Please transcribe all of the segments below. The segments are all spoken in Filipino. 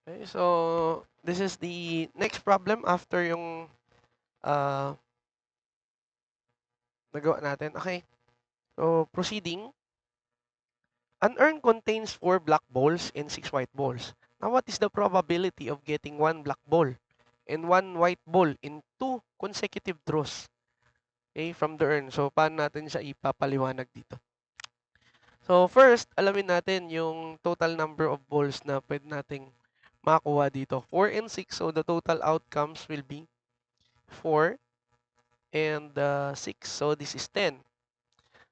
Okay, so this is the next problem after yung uh, nagawa natin. Okay, so proceeding. An urn contains 4 black balls and 6 white balls. Now, what is the probability of getting 1 black ball and 1 white ball in 2 consecutive draws, okay, from the urn? So, paano natin siya ipapaliwanag dito? So, first, alamin natin yung total number of balls na pwede nating makakuha dito. 4 and 6. So, the total outcomes will be 4 and 6. So, this is 10.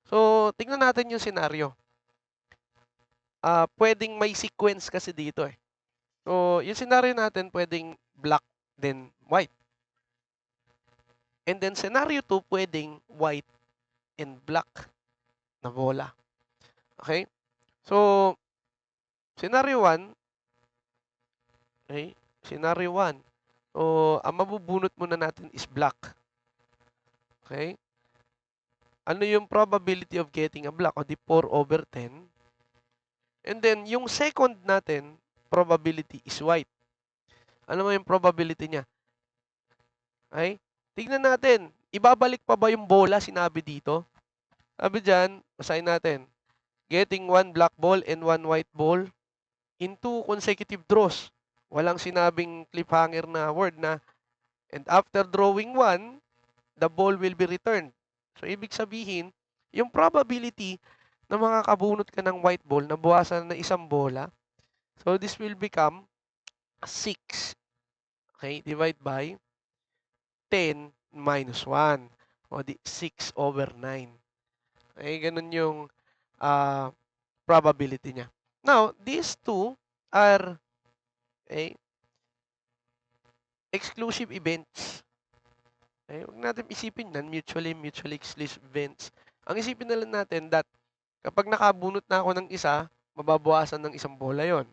So, tingnan natin yung scenario. Pwedeng may sequence kasi dito eh. So, yung scenario natin pwedeng black then white. And then scenario 2 pwedeng white and black na bola. Okay? So, scenario 1, okay? Scenario 1. So, ang mabubunot muna natin is black. Okay? Ano yung probability of getting a black? O di 4/10. And then, yung second natin, probability is white. Ano mo yung probability niya? Okay? Tignan natin. Ibabalik pa ba yung bola sinabi dito? Sabi dyan, basahin natin. Getting 1 black ball and 1 white ball in 2 consecutive draws. Walang sinabing cliffhanger na word na, and after drawing 1, the ball will be returned. So, ibig sabihin, yung probability na makakabunot ka ng white ball na buwasan na isang bola, so this will become 6. Okay, divide by 10 minus 1. O di 6/9. Okay, ganun yung uh, probability niya. Now, these two are okay, exclusive events. Okay, huwag natin isipin na mutually exclusive events. Ang isipin na lang natin that kapag nakabunot na ako ng isa, mababawasan ng isang bola yon.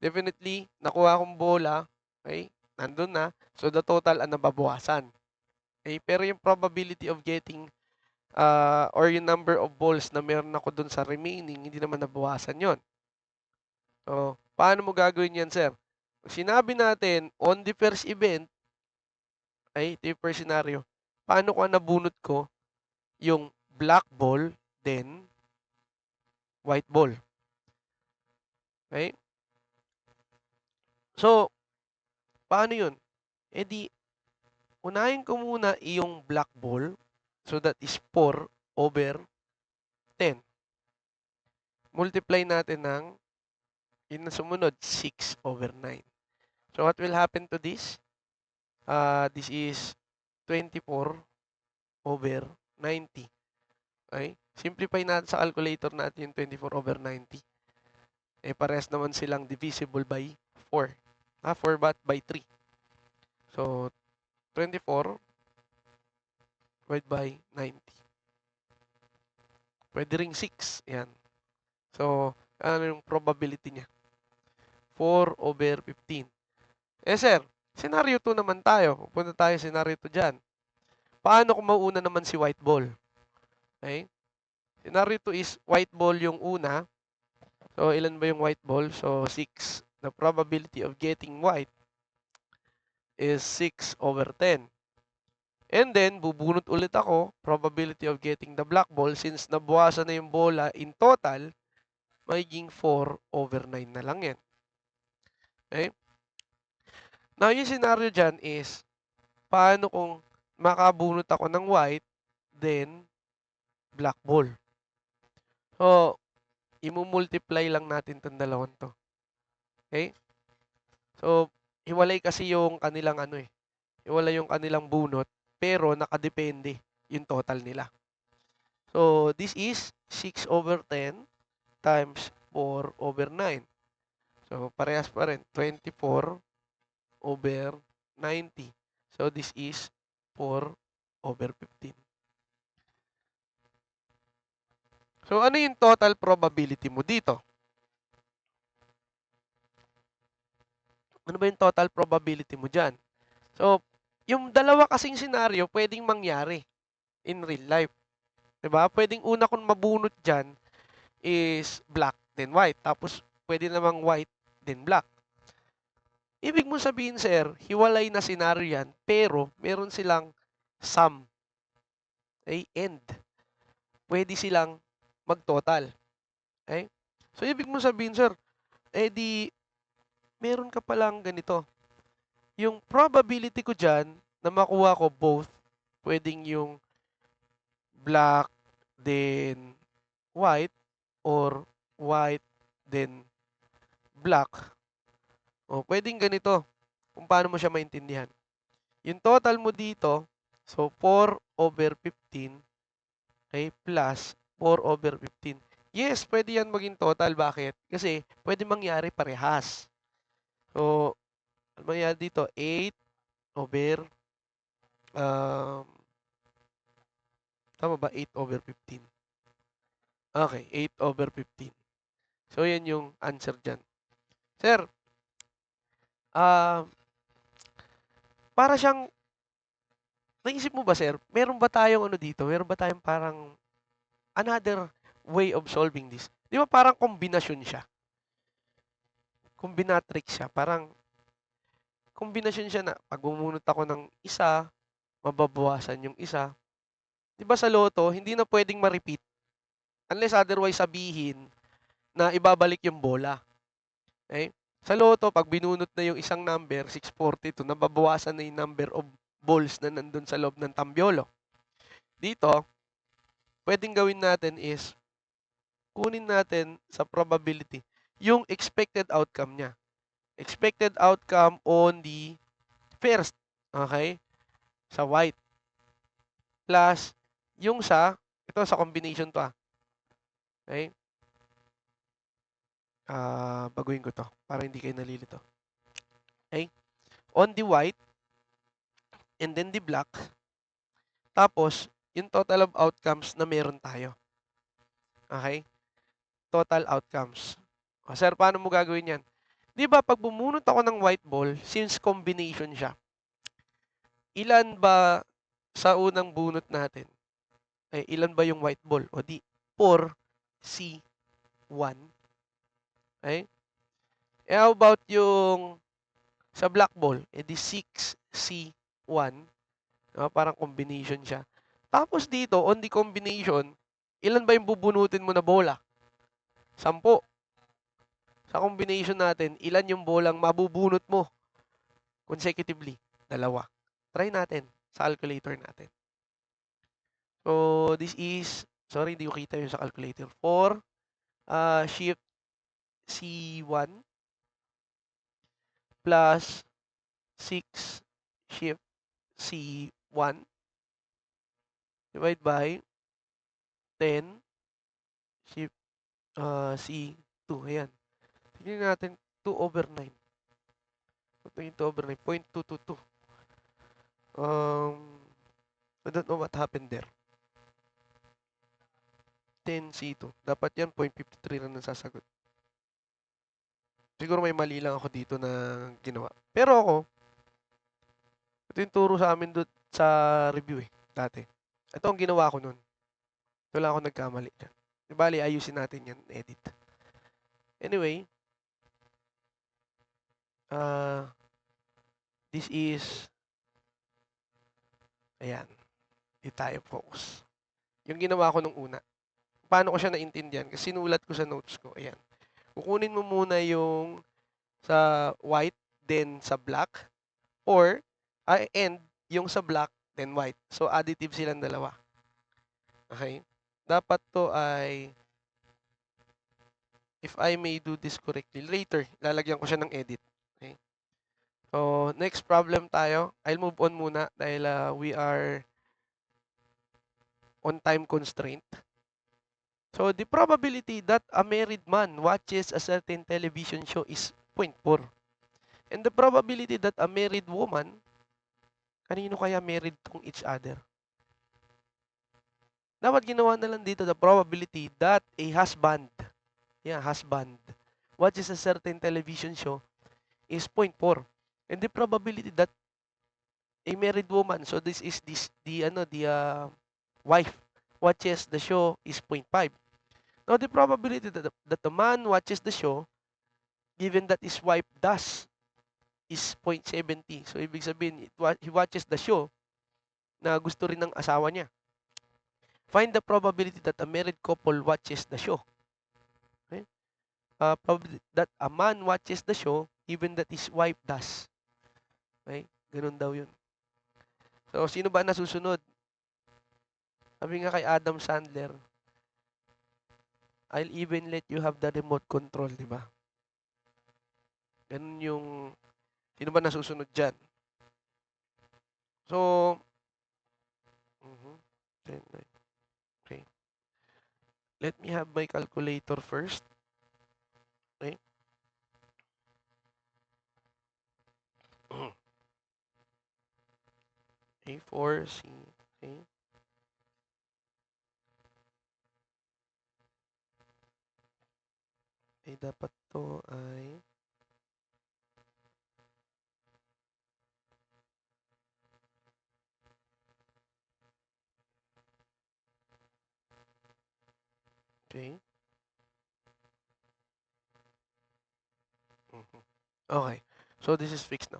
Definitely, nakuha akong bola, okay, nandun na. So, the total ang nababawasan. Okay, pero yung probability of getting or yung number of balls na meron ako dun sa remaining, hindi naman nabawasan yon. So, paano mo gagawin yan, sir? Pag sinabi natin, on the first event, ay, ito yung first scenario, paano ko nabunot ko yung black ball, then white ball? Okay? So, paano yun? E di, unahin ko muna yung black ball, so that is 4/10. Multiply natin ng, yun na sumunod, 6/9. So, what will happen to this? This is 24/90. Okay? Simplify natin sa calculator natin yung 24/90. Eh, parehas naman silang divisible by 4. 4 by 3. So, 24 divided by 90. Pwede ring 6. Yan. So, ano yung probability niya? 4/15. Eh, sir, scenario 2 naman tayo. Pupunta tayo scenario 2 dyan. Paano kung mauna naman si white ball? Okay? Scenario 2 is white ball yung una. So, ilan ba yung white ball? So, 6. The probability of getting white is 6/10. And then, bubunot ulit ako, probability of getting the black ball, since nabawasan na yung bola in total, magiging 4/9 na lang yan. Okay? Now, yung scenario dyan is, paano kung makabunot ako ng white, then black ball? So, imumultiply lang natin itong dalawang to. Okay? So, hiwalay kasi yung kanilang ano eh. Hiwalay yung kanilang bunot, pero nakadepende yung total nila. So, this is 6/10 times 4/9. So, parehas pa rin. 24/90. So, this is 4/15. So, ano yung total probability mo dito? Ano ba yung total probability mo dyan? So, yung dalawa kasing scenario, pwedeng mangyari in real life. Diba? Pwedeng una kong mabunot dyan is black, then white. Tapos, pwede namang white, then black. Ibig mo sabihin, sir, hiwalay na senaryo yan, pero meron silang sum, okay, end. Pwede silang mag-total. Okay? So, ibig mo sabihin, sir, di, meron ka palang ganito. Yung probability ko dyan, na makuha ko both, pwedeng yung black, then white, or white, then black. O, pwedeng ganito, kung paano mo siya maintindihan. Yung total mo dito, so 4/15, okay, plus 4/15. Yes, pwede yan maging total. Bakit? Kasi pwede mangyari parehas. So, ano mangyari dito? 8 over, um, tama ba? 8/15. Okay, 8/15. So, yan yung answer dyan. Sir, para siyang, naisip mo ba, sir, meron ba tayong ano dito? Meron ba tayong parang another way of solving this? Di ba parang kombinasyon siya? Combinatrix siya. Parang kombinasyon siya na pag bumunot ako ng isa, mababawasan yung isa. Di ba sa loto, hindi na pwedeng ma-repeat unless otherwise sabihin na ibabalik yung bola. Okay? Sa loto, pag binunot na yung isang number, 642, nababawasan na yung number of balls na nandun sa loob ng tambyolo. Dito, pwedeng gawin natin is, kunin natin sa probability yung expected outcome niya. Expected outcome on the first, okay, sa white, plus yung ito sa combination to okay, baguhin ko to para hindi kayo nalilito. Okay, on the white, and then the black, tapos yung total of outcomes na meron tayo. Okay, total outcomes. O, sir, paano mo gagawin yan? Di ba pag bumunot ako ng white ball, since combination siya, ilan ba sa unang bunot natin? Ilan ba yung white ball? O di, 4C1. Okay? How about yung sa black ball? Di 6C1. Parang combination siya. Tapos dito, on the combination, ilan ba yung bubunutin mo na bola? 10. Sa combination natin, ilan yung bolang mabubunot mo consecutively? 2. Try natin sa calculator natin. So, this is, sorry, hindi ko kita yung sa calculator. 4, shift C1 plus 6 shift C1 divide by 10 shift C2. Ayan. Tignan natin 2/9. Tignan 2/9. 0.222. I don't know what happened there. 10 C2. Dapat yan 0.53 na nasasagot. Siguro may mali lang ako dito na ginawa. Pero ako, ito yung turo sa amin doon sa review dati. Ito ang ginawa ko nun. Ito lang ako nagkamali dyan. Di bali, ayusin natin yan, edit. Anyway, this is, ayan, di tayo focus. Yung ginawa ko nung una. Paano ko siya naintindihan? Kasi sinulat ko sa notes ko. Ayan. Kukunin mo muna yung sa white, then sa black, or, and yung sa black, then white. So, additive silang dalawa. Okay? Dapat to ay, if I may do this correctly, later, lalagyan ko siya ng edit. Okay? So, next problem tayo. I'll move on muna dahil we are on time constraint. So, the probability that a married man watches a certain television show is 0.4. And the probability that a married woman, kanino kaya married kung each other? Dapat ginawa na lang dito the probability that a husband, husband, watches a certain television show is 0.4. And the probability that a married woman, so this is the wife watches the show is 0.5. Now, the probability that the man watches the show, given that his wife does is 0.70. So, ibig sabihin, he watches the show na gusto rin ng asawa niya. Find the probability that a married couple watches the show. Okay? Probability that a man watches the show even that his wife does. Okay? Ganun daw yun. So, sino ba nasusunod? Sabi nga kay Adam Sandler, I'll even let you have the remote control, di ba? Ganun yung, sino ba nasusunod dyan? So, 10, 9, okay. Let me have my calculator first. Okay. A4, C, okay. Okay, dapat to ay okay. Okay. So, this is fixed now.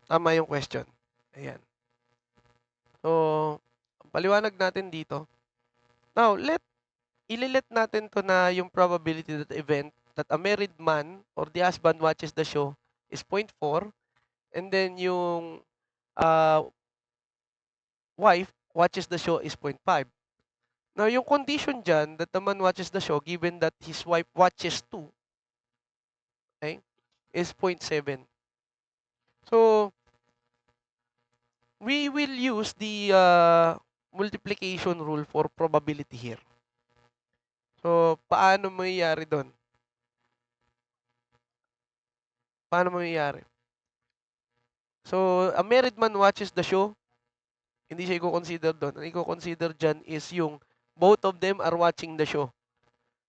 Tama yung question. Ayan. So, paliwanag natin dito. Now, ililet natin to na yung probability that event that a married man or the husband watches the show is 0.4 and then yung wife watches the show is 0.5. Now, yung condition dyan that the man watches the show given that his wife watches too, okay, is 0.7. So, we will use the multiplication rule for probability here. So, paano mangyayari doon? Paano mangyayari? So, a married man watches the show, hindi siya i-consider doon. Ang i-consider dyan is yung both of them are watching the show.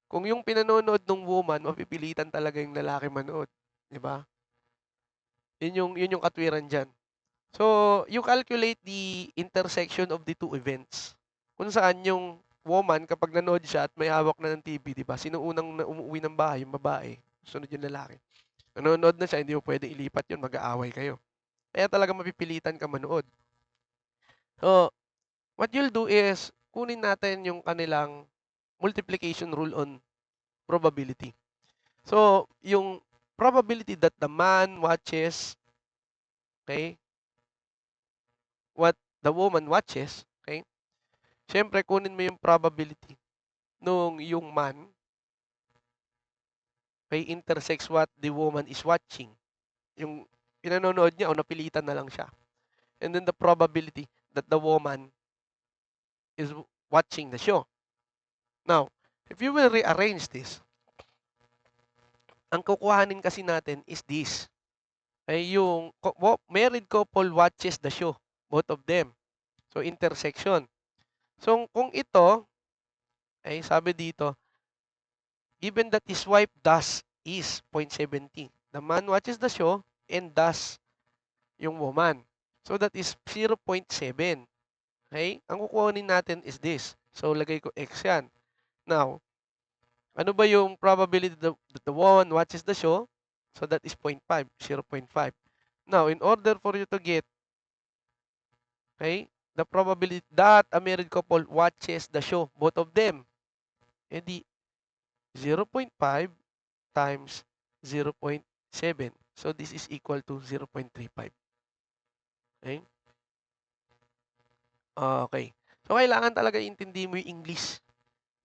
Kung yung pinanonood ng woman, mapipilitan talaga yung lalaki manood. Di ba? Yun yung katwiran dyan. So, you calculate the intersection of the two events. Kung saan yung woman, kapag nanood siya at may hawak na ng TV, di ba? Sino unang umuwi ng bahay? Yung babae. Sunod yung lalaki. Nanonood na siya, hindi mo pwede ilipat yun. Mag-aaway kayo. Kaya talaga mapipilitan ka manood. So, what you'll do is, kunin natin yung kanilang multiplication rule on probability. So, yung probability that the man watches, okay, what the woman watches, okay, syempre, kunin mo yung probability nung yung man, okay, intersects what the woman is watching. Yung pinanonood niya o napilitan na lang siya. And then the probability that the woman is watching the show. Now, if you will rearrange this, ang kukuhanin kasi natin is this. Ay yung married couple watches the show. Both of them. So, intersection. So, kung ito, ay sabi dito, given that his wife does is 0.70. The man watches the show and does yung woman. So, that is 0.7. Okay? Ang kukuhanin natin is this. So, lagay ko X yan. Now, ano ba yung probability that the woman watches the show? So, that is 0.5, 0.5. Now, in order for you to get, okay, the probability that a married couple watches the show, both of them, edi 0.5 times 0.7. So, this is equal to 0.35. Okay? Okay. So, kailangan talaga intindi mo yung English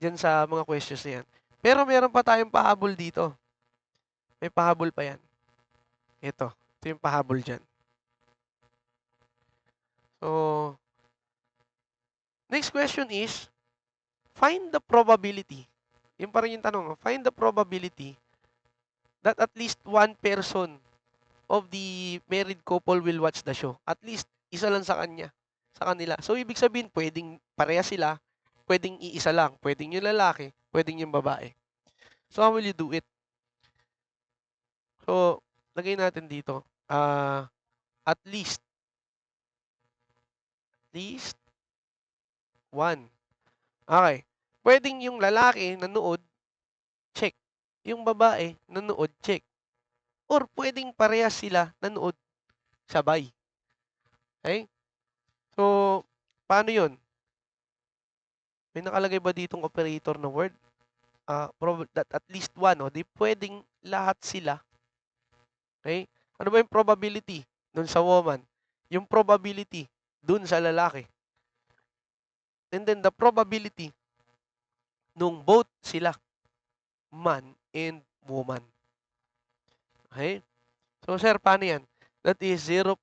dyan sa mga questions na yan. Pero meron pa tayong pahabol dito. May pahabol pa yan. Ito. Ito yung pahabol dyan. So, next question is, find the probability. Yung pa rin yung tanong, find the probability that at least one person of the married couple will watch the show. At least, isa lang sa kanila. So, ibig sabihin, pwedeng pareha sila, pwedeng iisa lang, pwedeng yung lalaki, pwedeng yung babae. So, how will you do it? So, lagay natin dito, at least one. Okay. Pwedeng yung lalaki nanood, check. Yung babae nanood, check. or pwedeng parehas sila nanood sabay. Okay? So, paano yun? May nakalagay ba ditong operator na word? That at least one, di pwedeng lahat sila. Okay? Ano ba yung probability dun sa woman? Yung probability dun sa lalaki. And then the probability nung both sila, man and woman. Okay? So, sir, paano yan? That is 0.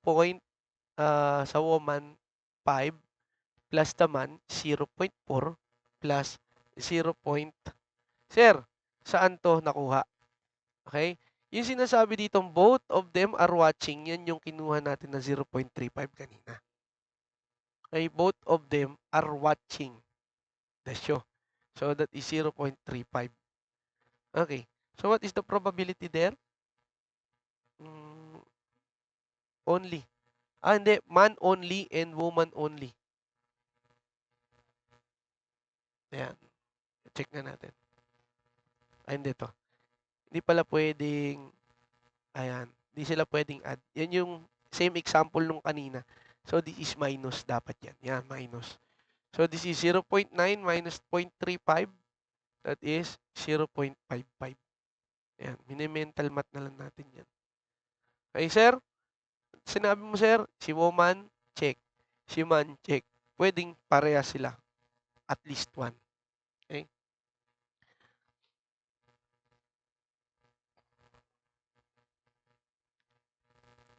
Sa woman, 5 plus the man, 0.4 plus 0. Sir, saan to nakuha? Okay? Yung sinasabi ditong both of them are watching, yan yung kinuha natin na 0.35 kanina. Okay? Both of them are watching the show. So, that is 0.35. Okay. So, what is the probability there? Only. Hindi. Man only and woman only. Ayan. Check na natin. Hindi to. Hindi pala pwedeng, ayan. Hindi sila pwedeng add. Yan yung same example nung kanina. So, this is minus dapat yan. Yan, minus. So, this is 0.9 minus 0.35. That is 0.55. Ayan. Mini-mental math na lang natin yan. Okay, sir? Sinabi mo, sir, si woman, check. Si man, check. Pwedeng pareha sila. At least one. Okay?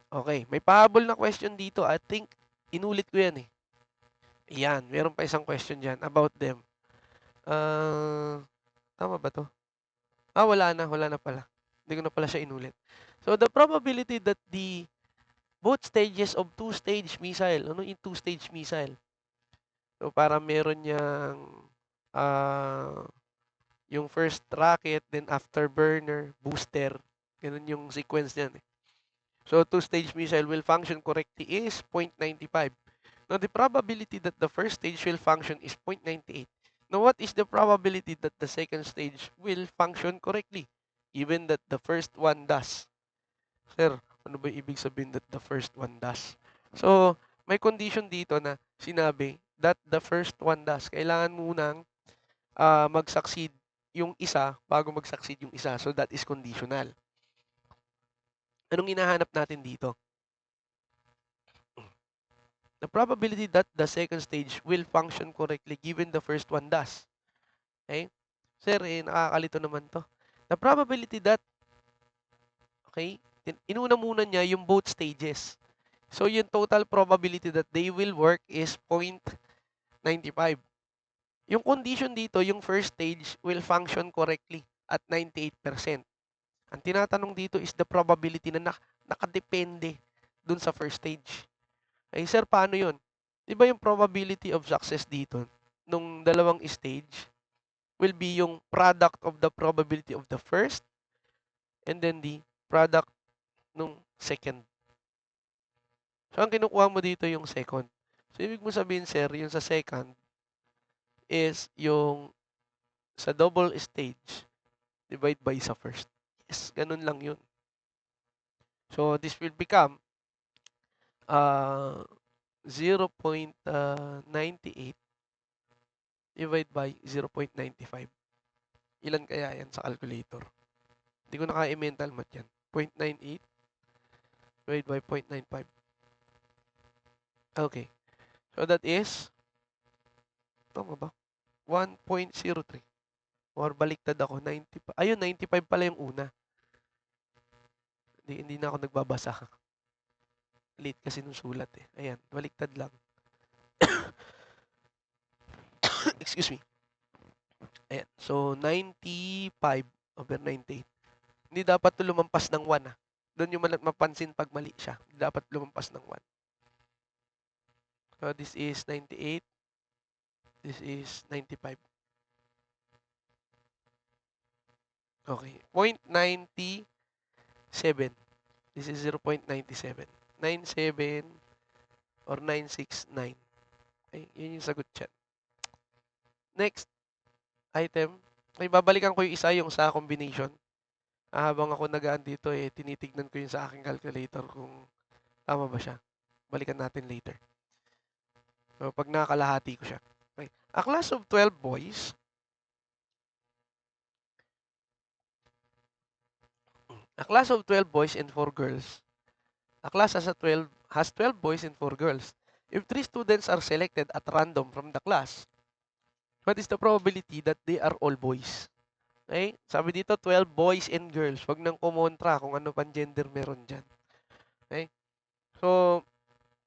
Okay. May pahabol na question dito. I think, inulit ko yan eh. Yan. Meron pa isang question dyan about them. Tama ba to? Wala na. Wala na pala. Hindi ko na pala siya inulit. So, the probability that the both stages of two-stage missile, ano yung two-stage missile? So, para meron niyang yung first rocket, then afterburner, booster. Ganun yung sequence niyan eh. So, two-stage missile will function correctly is 0.95. Now, the probability that the first stage will function is 0.98. Now, what is the probability that the second stage will function correctly, given that the first one does? Sir, ano ba ibig sabihin that the first one does? So, may condition dito na sinabi that the first one does. Kailangan munang mag-succeed yung isa bago mag-succeed yung isa. So, that is conditional. Anong hinahanap natin dito? The probability that the second stage will function correctly given the first one does. Okay? Sir, nakakalito naman to. The probability that, okay, inuna muna niya yung both stages. So, yung total probability that they will work is 0.95. Yung condition dito, yung first stage will function correctly at 98%. Ang tinatanong dito is the probability na nakadepende dun sa first stage. Ay, sir, paano yun? Di ba yung probability of success dito, nung dalawang stage, will be yung product of the probability of the first and then the product nung second. So, ang kinukuha mo dito yung second. So, ibig mo sabihin, sir, yung sa second is yung sa double stage divide by sa first. Yes, ganun lang yun. So, this will become 0.98 divide by 0.95. Ilan kaya yan sa calculator? Hindi ko na kaya i-mental math yan. 0.98 divide by 0.95. Okay. So, that is, tama ba? 1.03. Or baliktad ako, 95. Ayun, 95 pala yung una. Hindi na ako nagbabasa. Late kasi nung sulat eh. Ayan, baliktad lang. Excuse me. Ayan. So, 95 over 98. Hindi dapat ito lumampas ng 1 ah. Doon yung mapansin pag mali siya. Hindi dapat lumampas ng 1. So, this is 98. This is 95. Okay. 0.97. This is 0.97. 97 or 969. Okay, yun yung sagot dyan. Next item. Okay, babalikan ko yung isa, yung sa combination. Habang ako nagaan dito, tinitignan ko yung sa aking calculator kung tama ba siya. Balikan natin later. So, pag nakakalahati ko siya. Okay. A class of 12 boys. A class of 12 boys and 4 girls. A class has 12 boys and 4 girls. If 3 students are selected at random from the class, what is the probability that they are all boys? Okay? Sabi dito, 12 boys and girls. Huwag nang kumontra kung ano pang gender meron dyan. Okay? So,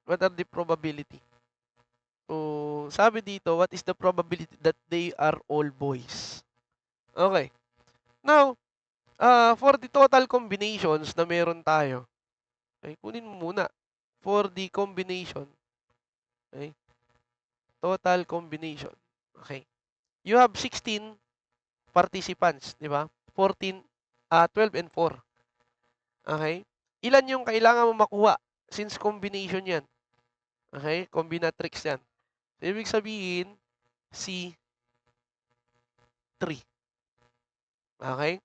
what are the probability? So, sabi dito, what is the probability that they are all boys? Okay. Now, for the total combinations na meron tayo, okay, kunin mo muna. For the combination, okay, total combination, okay. You have 16 participants, di ba? 12 and 4. Okay? Ilan yung kailangan mo makuha since combination yan? Okay? Combinatrix yan. So, ibig sabihin, C3. Okay?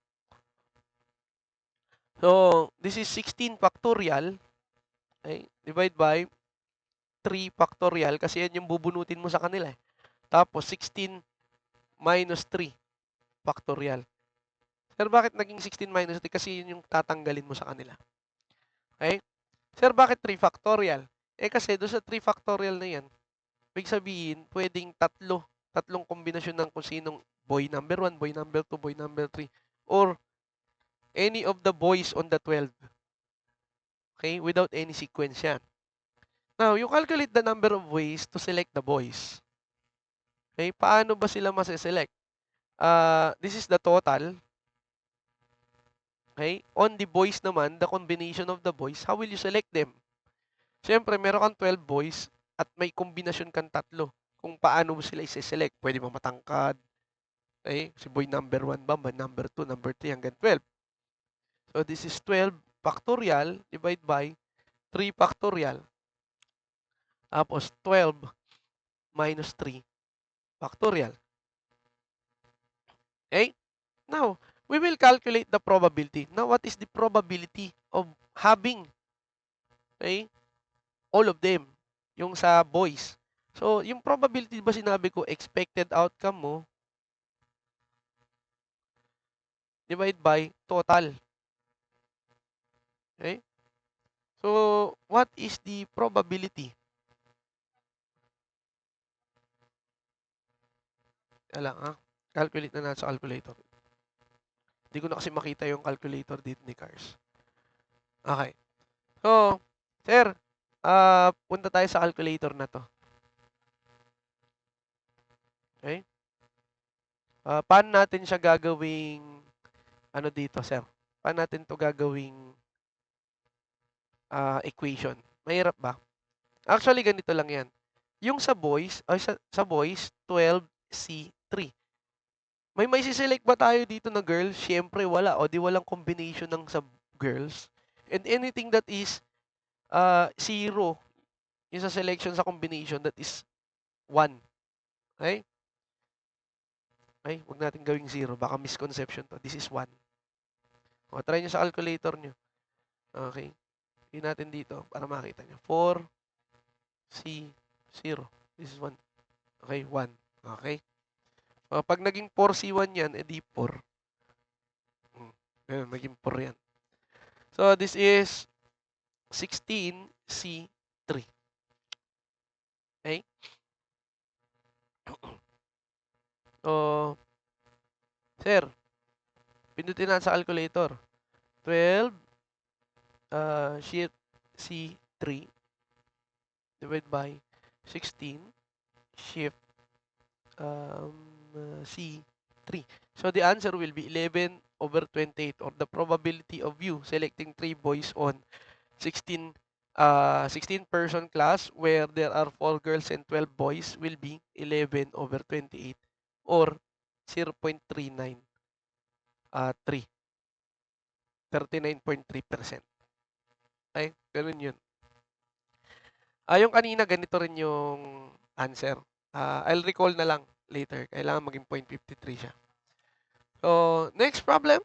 So, this is 16 factorial. Okay? Divide by 3 factorial kasi yan yung bubunutin mo sa kanila. Tapos, 16 minus 3 factorial. Sir, bakit naging 16 minus 3? Kasi yun yung tatanggalin mo sa kanila. Okay? Sir, bakit 3 factorial? Kasi doon sa 3 factorial na yan, ibig sabihin, pwedeng tatlong kombinasyon ng kung sinong boy number 1, boy number 2, boy number 3, or any of the boys on the 12. Okay? Without any sequence yan. Now, you calculate the number of ways to select the boys. Okay? Paano ba sila masiselect? This is the total. Okay? On the boys naman, the combination of the boys, how will you select them? Siyempre, meron kang 12 boys at may kombinasyon kang tatlo. Kung paano mo sila isi-select. Pwede mo matangkad. Okay? Si boy number 1 ba? Boy number 2, number 3, hanggang 12. So, this is 12 factorial divide by 3 factorial. Tapos, 12 minus 3 factorial. Okay? Now, we will calculate the probability. Now, what is the probability of having, okay, all of them? Yung sa boys. So, yung probability ba sinabi ko, expected outcome mo, divide by total. Okay? So, what is the probability? Lang, ha? Calculate na natin sa calculator. Hindi ko na kasi makita yung calculator dito ni Cars. Okay. So, sir, punta tayo sa calculator na to. Okay? Paano natin siya gagawing, ano dito, sir? Paano natin to gagawing equation? Mahirap ba? Actually, ganito lang yan. Yung sa boys, sa boys, 12C3. May select ba tayo dito na girls? Siyempre, wala. O di walang combination ng sa girls. And anything that is 0, yung sa selection sa combination, that is 1. Okay? Okay, huwag natin gawing 0. Baka misconception to. This is 1. O, try nyo sa calculator nyo. Okay. Hindi natin dito para makita nyo. 4C0. This is 1. Okay, 1. Okay. Pag naging 4C1 yan, edi 4. Ganun, naging 4 yan. So, this is 16C3. Okay? So, sir, pindutin natin sa calculator. 12 shift C3 divided by 16 shift C3. So, the answer will be 11 over 28, or the probability of you selecting 3 boys on 16 person class where there are 4 girls and 12 boys will be 11 over 28, or 0.39 3. 39.3%. Ay, ganun yun. Yung kanina, ganito rin yung answer. I'll recall na lang later. Kailangan maging 0.53 siya. So, next problem.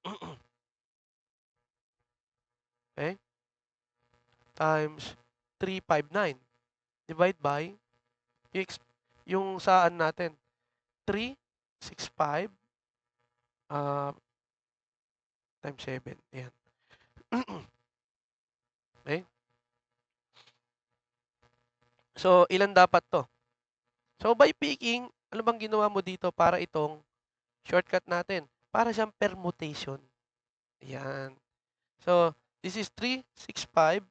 Okay? Times 359. Divide by yung, yung saan natin. 365 times 7. Ayan. Okay? So, ilan dapat to? So, by picking, ano bang ginawa mo dito para itong shortcut natin? Para siyang permutation. Ayan. So, this is 365.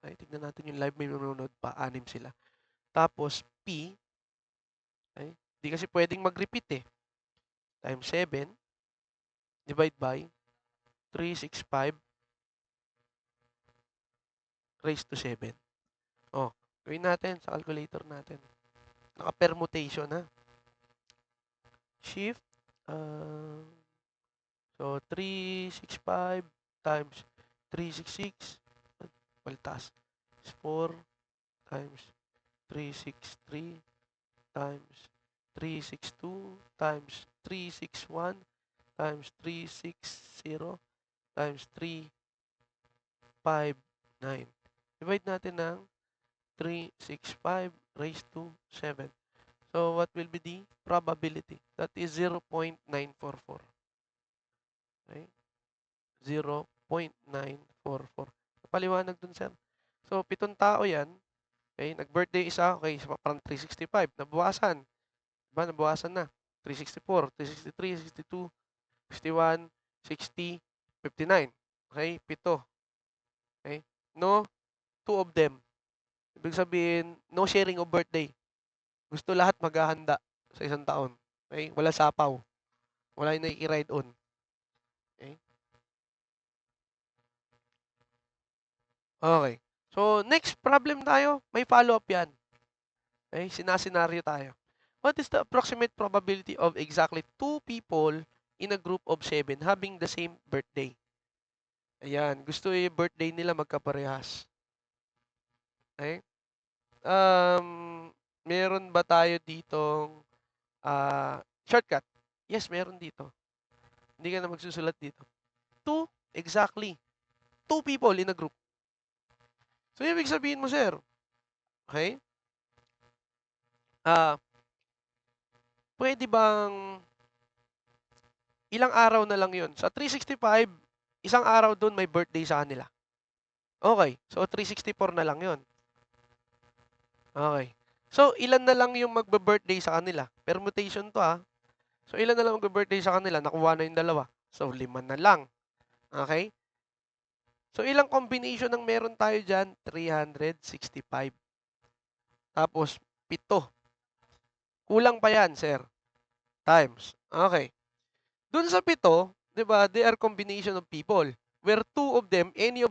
Ay, tignan natin yung live, may nanonood pa. 6 sila. Tapos, P. Ay, di kasi pwedeng mag-repeat eh. Times 7. Divide by 365 raised to 7. Oh, gawin natin sa calculator natin. Naka-permutation ha. Shift. So, 365 times 366. Paltas. 4 times 363 times 362 times 361 times 360 times 359. Divide natin ng 365 raised to 7. So, what will be the probability? That is 0.944. Okay? 0.944. Paliwanag dun, sir. So, 7 tao yan. Okay? Nag-birthday isa. Okay, so parang 365. Nabawasan. Diba? Nabawasan na. 364, 363, 62, 61, 60, 59. Okay? 7. Okay? No, 2 of them. Ibig sabihin, no sharing of birthday. Gusto lahat maghahanda sa isang taon. Okay? Wala sapaw. Wala yung nakikiride on. Okay? Okay. So, next problem tayo. May follow-up yan. Okay? Sinasenaryo tayo. What is the approximate probability of exactly 2 people in a group of 7 having the same birthday? Ayan. Gusto yung birthday nila magkaparehas. Okay? Meron ba tayo ditong shortcut? Yes, meron dito. Hindi ka na magsusulat dito. 2, exactly. 2 people in a group. So, ibig sabihin mo, sir, okay? Pwede bang ilang araw na lang yun? Sa 365, isang araw doon may birthday sa kanila. Okay. So, 364 na lang yun. Okay. So, ilan na lang yung magbe-birthday sa kanila? Permutation to So, ilan na lang magbe-birthday sa kanila? Nakuha na yung dalawa. So, 5 na lang. Okay? So, ilang combination ang meron tayo dyan? 365. Tapos, 7. Kulang pa yan, sir. Times. Okay. Dun sa 7, di ba, they are combination of people. Where 2 of them, any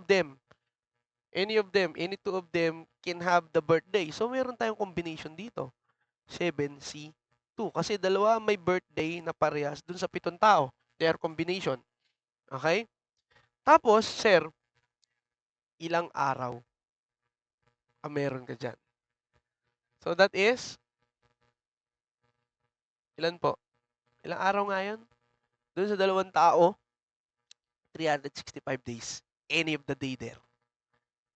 any 2 of them can have the birthday. So, meron tayong combination dito. 7C2. Kasi dalawa may birthday na parehas dun sa 7 tao. They are combination. Okay? Tapos, sir, ilang araw ang meron ka dyan? So, that is, ilan po? Ilang araw nga yun? Dun sa dalawang tao, 365 days. Any of the day there.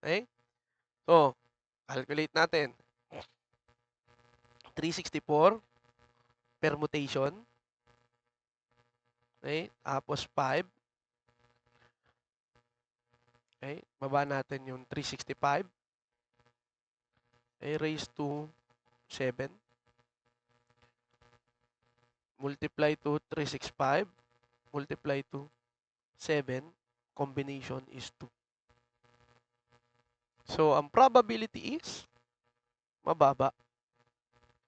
Okay? So, calculate natin. 364 permutation. Okay? Tapos 5. Okay? Baba natin yung 365. Okay? Raised to 7. Multiply to 365. Multiply to 7. Combination is 2. So, ang probability is mababa.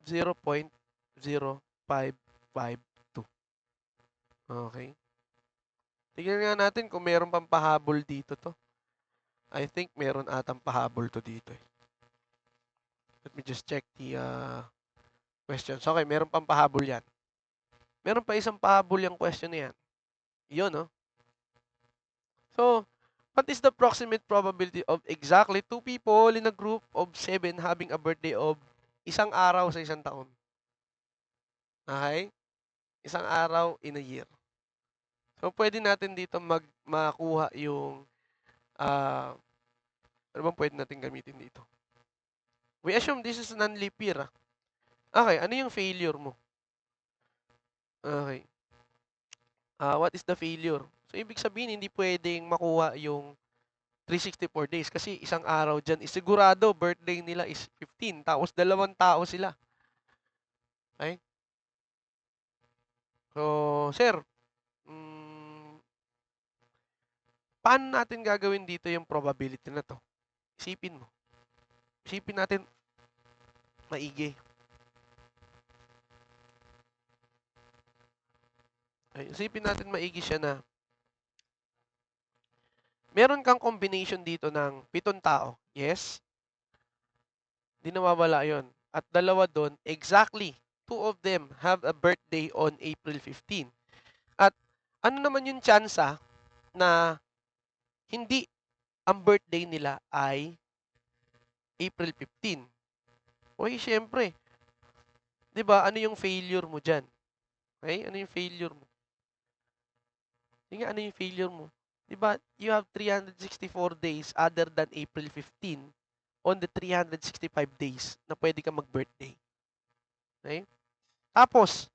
0.0552. Okay? Tingnan nga natin kung meron pang pahabol dito to. I think meron atang pahabol to dito eh. Let me just check the questions. Okay, meron pang pahabol yan. Meron pa isang pahabol yung question na yan. Yun, no? So, what is the approximate probability of exactly 2 people in a group of 7 having a birthday of isang araw sa isang taon? Okay? Isang araw in a year. So, pwede natin dito makuha yung, ano bang pwede natin gamitin dito? We assume this is non-leap year, ah. Okay, ano yung failure mo? Okay. What is the failure? So, ibig sabihin, hindi pwedeng makuha yung 364 days kasi isang araw dyan is sigurado birthday nila is 15 tapos 2 tao sila. Okay? So, sir, mm, paano natin gagawin dito yung probability na to? Isipin mo. Isipin natin maigi. Okay? Isipin natin maigi siya na meron kang combination dito ng 7 tao. Yes? Di nawawala yon. At dalawa doon, exactly, 2 of them have a birthday on April 15. At ano naman yung tsansa na hindi ang birthday nila ay April 15? Uy, syempre, 'di ba? Ano yung failure mo diyan? Okay? Ano yung failure mo? Sige, ano yung failure mo? 'Di ba? You have 364 days other than April 15 on the 365 days na pwede ka mag-birthday. Okay? Tapos,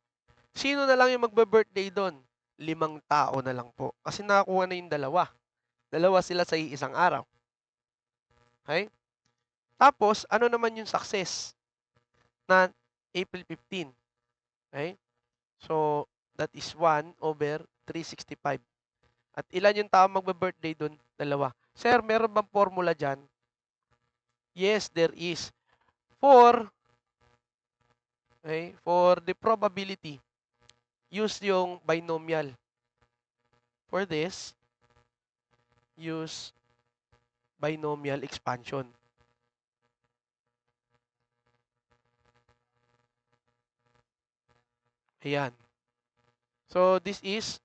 sino na lang yung magbe-birthday doon? 5 tao na lang po. Kasi nakakuha na yung dalawa. Dalawa sila sa isang araw. Okay? Tapos, ano naman yung success na April 15? Okay? So, that is 1/365. At ilan yung tao magbe-birthday doon? Dalawa. Sir, meron bang formula dyan? Yes, there is. For the probability, use yung binomial. For this, use binomial expansion. Ayan. So, this is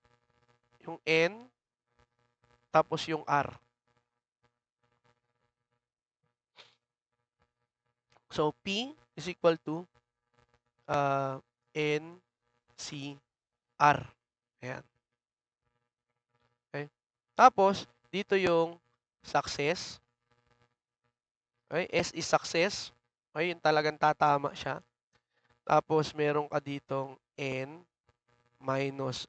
yung N, tapos yung R. So, P is equal to N, C, R. Ayan. Okay. Tapos, dito yung success. Okay, S is success. Okay, yung talagang tatama siya. Tapos, meron ka ditong N minus,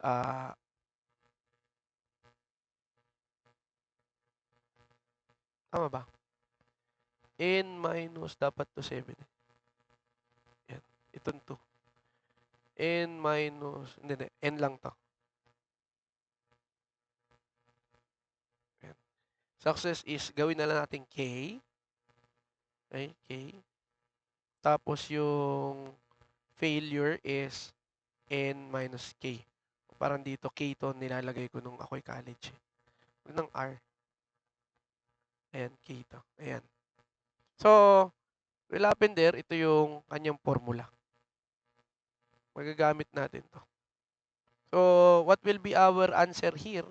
tama ba? N minus, dapat to 7. Yan, itong 2. N minus, hindi, N lang to. Yan. Success is, gawin na lang natin K. Okay, K. Tapos, yung failure is N minus K. Parang dito, K to nilalagay ko nung ako'y college. Huwag ng R. Ayan, K to. Ayan. So, will happen there, ito yung kanyang formula. Magagamit natin to. So, what will be our answer here?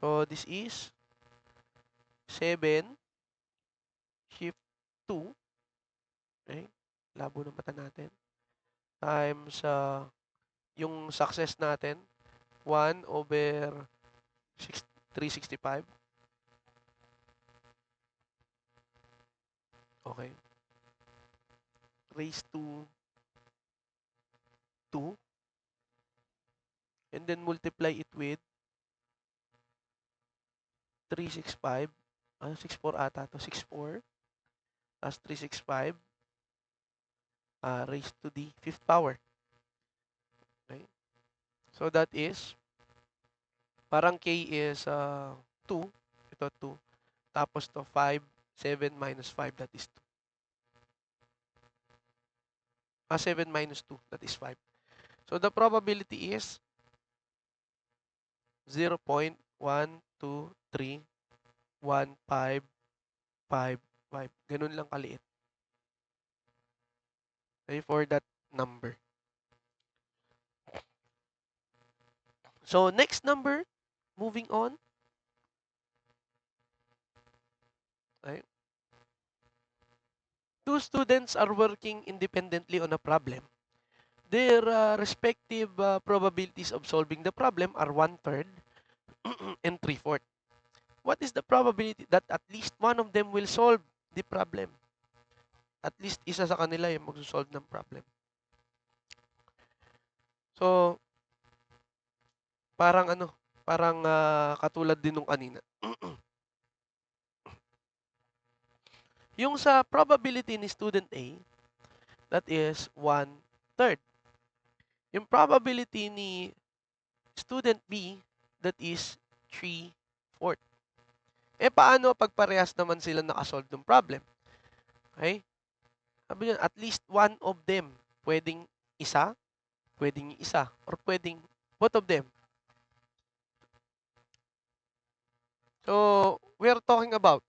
So, this is 7 shift 2. Okay? Labo ng mata natin. Times yung success natin. 1/365. Okay. Raised to 2. And then multiply it with 365. 64 ata to. 64 plus 365 raised to the 5th power. Okay? So that is, parang K is 2. Ito 2. Tapos to 5. 7 minus 5, that is 2. 7 minus 2, that is 5. So the probability is 0.1231555. Ganun lang kaliit. Okay, for that number. So next number, moving on. Okay. Two students are working independently on a problem. their respective probabilities of solving the problem are 1/3 and 3/4. What is the probability that at least one of them will solve the problem? At least isa sa kanila yung magsosolve ng problem. So, parang katulad din nung kanina. Yung sa probability ni student A, that is 1/3. Yung probability ni student B, that is 3/4. Paano pag parehas naman sila nakasolve ng problem? Okay? Sabi niya, at least one of them. Pwedeng isa, or pwedeng both of them. So, we are talking about,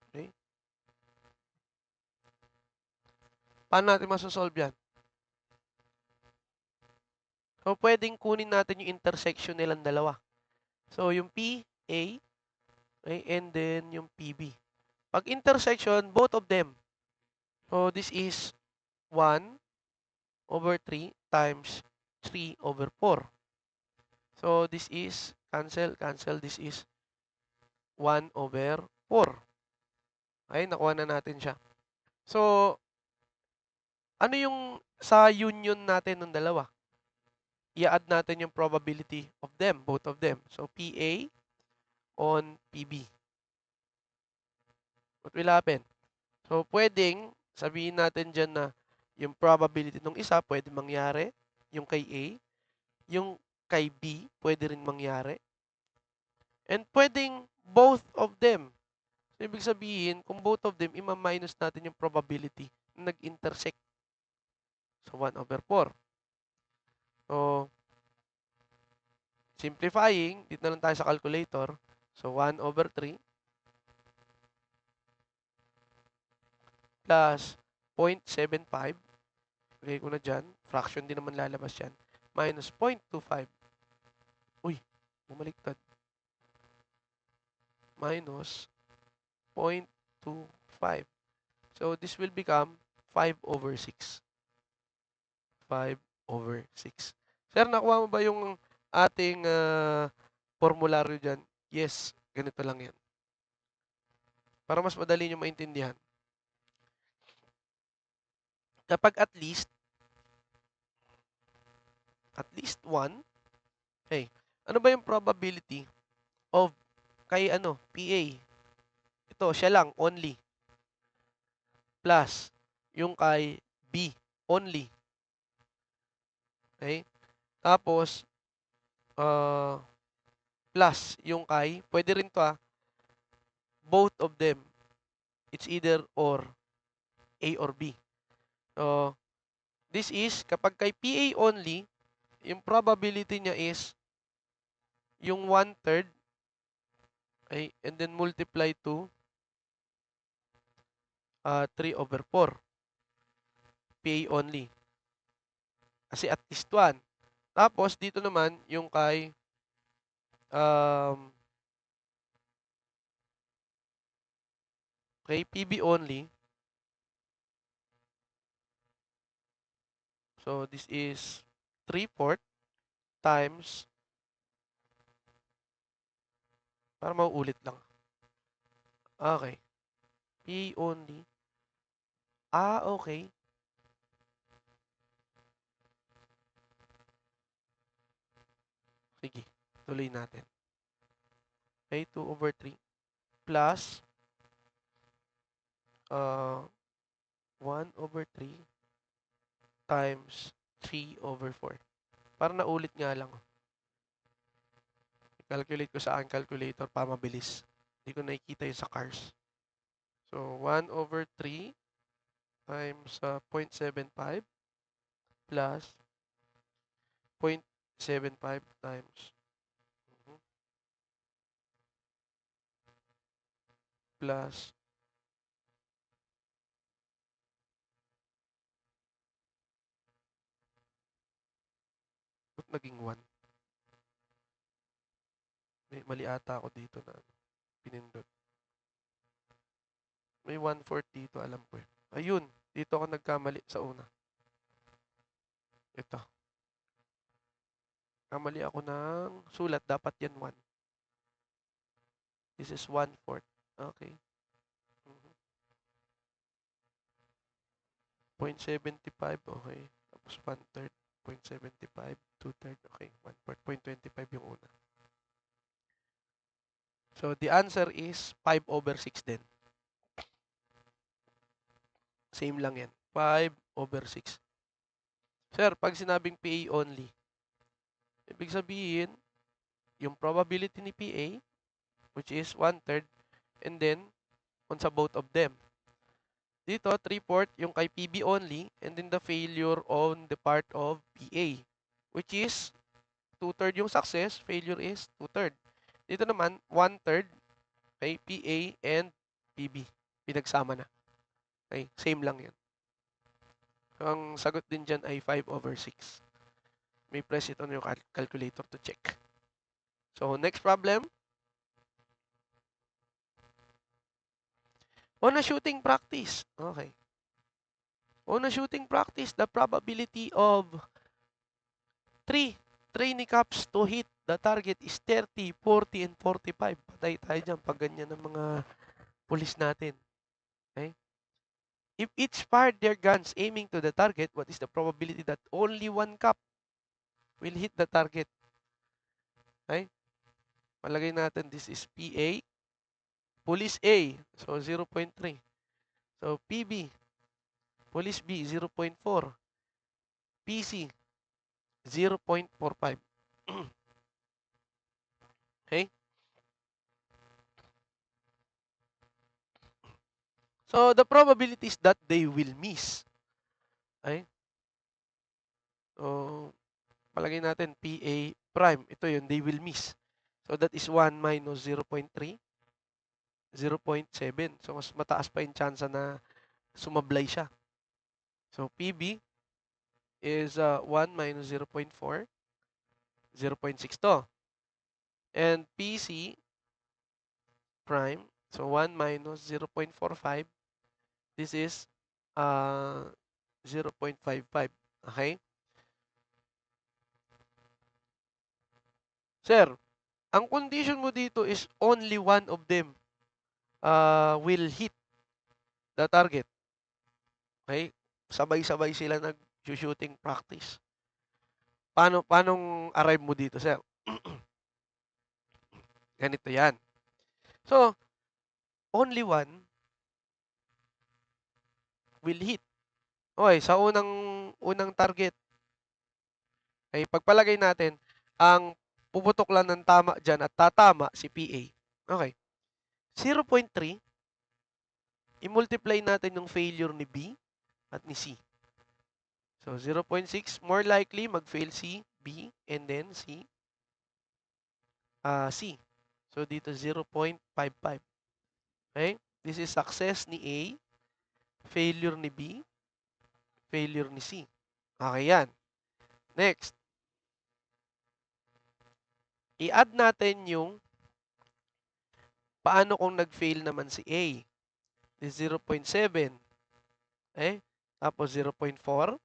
okay? Paano natin masosolve yan? So, pwedeng kunin natin yung intersection nilang dalawa. So, yung PA, okay, and then yung PB. Pag intersection, both of them. So, this is 1/3 times 3/4. So, this is, cancel. This is 1/4. Okay, nakuha na natin siya. So, ano yung sa union natin ng dalawa? I-add natin yung probability of them, both of them. So, PA on PB. What will happen? So, pwedeng sabihin natin dyan na yung probability ng isa pwede mangyari, yung kay A, yung kay B pwede rin mangyari, and pwedeng both of them. So, ibig sabihin, kung both of them, ima-minus natin yung probability na nag-intersect. So, 1/4. So, simplifying, dito na lang tayo sa calculator. So, 1/3 plus 0.75. Lagay ko na dyan. Fraction din naman lalabas yan. Minus 0.25. Uy, bumaliktad. Minus 0.25. So, this will become 5/6. 5/6. Sir, nakuha mo ba yung ating formularyo dyan? Yes, ganito lang yan. Para mas madali nyo maintindihan. Kapag at least one, hey, ano ba yung probability of kay PA? Ito, siya lang, only. Plus, yung kay B, only. Okay? Tapos, plus, yung kay, pwede rin to both of them. It's either or, A or B. So, this is, kapag kay PA only, yung probability niya is yung 1/3, okay, and then multiply to 3/4. PA only. Kasi at least one. Tapos, dito naman, yung kay PB only. So, this is 3/4 times, para mauulit lang. Okay. P only. Okay. Sige, tuloy natin. Okay, 2/3 plus 1/3 times 3/4. Para naulit nga lang. I-calculate ko sa aking calculator para mabilis. Hindi ko nakikita yun sa cars. So, 1/3 times 0.75 plus 0.75 times plus ba't naging 1? Mali ata ako dito na pinindot. May 1/4 dito, alam ko eh. Ayun, Dito ako nagkamali sa una. Ito. Kamali ako ng sulat. Dapat yan 1. This is 1/4. Okay. 0.75. Okay. Tapos 1/3. 0.75. 2/3. Okay. 1/4. 0.25 yung una. So, the answer is 5/6 din. Same lang yan. 5/6. Sir, pag sinabing PA only, ibig sabihin, yung probability ni PA, which is 1/3, and then, on sa both of them. Dito, 3/4 yung kay PB only, and then the failure on the part of PA, which is 2/3 yung success, failure is 2/3. Dito naman, 1/3 kay PA and PB. Pinagsama na. Okay, same lang yan. So, ang sagot din dyan ay 5/6. May press it on your calculator to check. So, next problem. On a shooting practice. Okay. On a shooting practice, the probability of 3 training cups to hit the target is 30, 40, and 45. Patay tayo dyan pag ganyan ng mga pulis natin. Okay? If each fired their guns aiming to the target, what is the probability that only 1 cup will hit the target? Okay? Palagay natin this is PA. Police A, so 0.3. So PB, Police B, 0.4. PC, 0.45. Okay? So, the probability is that they will miss. Okay? So, palagay natin PA prime. Ito yun, they will miss. So, that is 1 minus 0.3, 0.7. So, mas mataas pa yung chance na sumablay siya. So, PB is 1 minus 0.4, 0.6 to. And PC prime, so 1 minus 0.45, this is 0.55. Okay? Sir, ang condition mo dito is only one of them will hit the target. Okay? Sabay-sabay sila nag-shooting practice. Paanong arrive mo dito, sir? Ganito yan. So, only one will hit. Okay, sa unang target, ay pagpalagay natin, ang puputok lang ng tama dyan at tatama si PA. Okay. 0.3, i-multiply natin yung failure ni B at ni C. So, 0.6, more likely mag-fail si B and then si C. So, dito 0.55. Okay? This is success ni A, failure ni B, failure ni C. Okay yan. Next. I-add natin yung paano kung nag-fail naman si A. This 0.7. Okay? Tapos 0.4.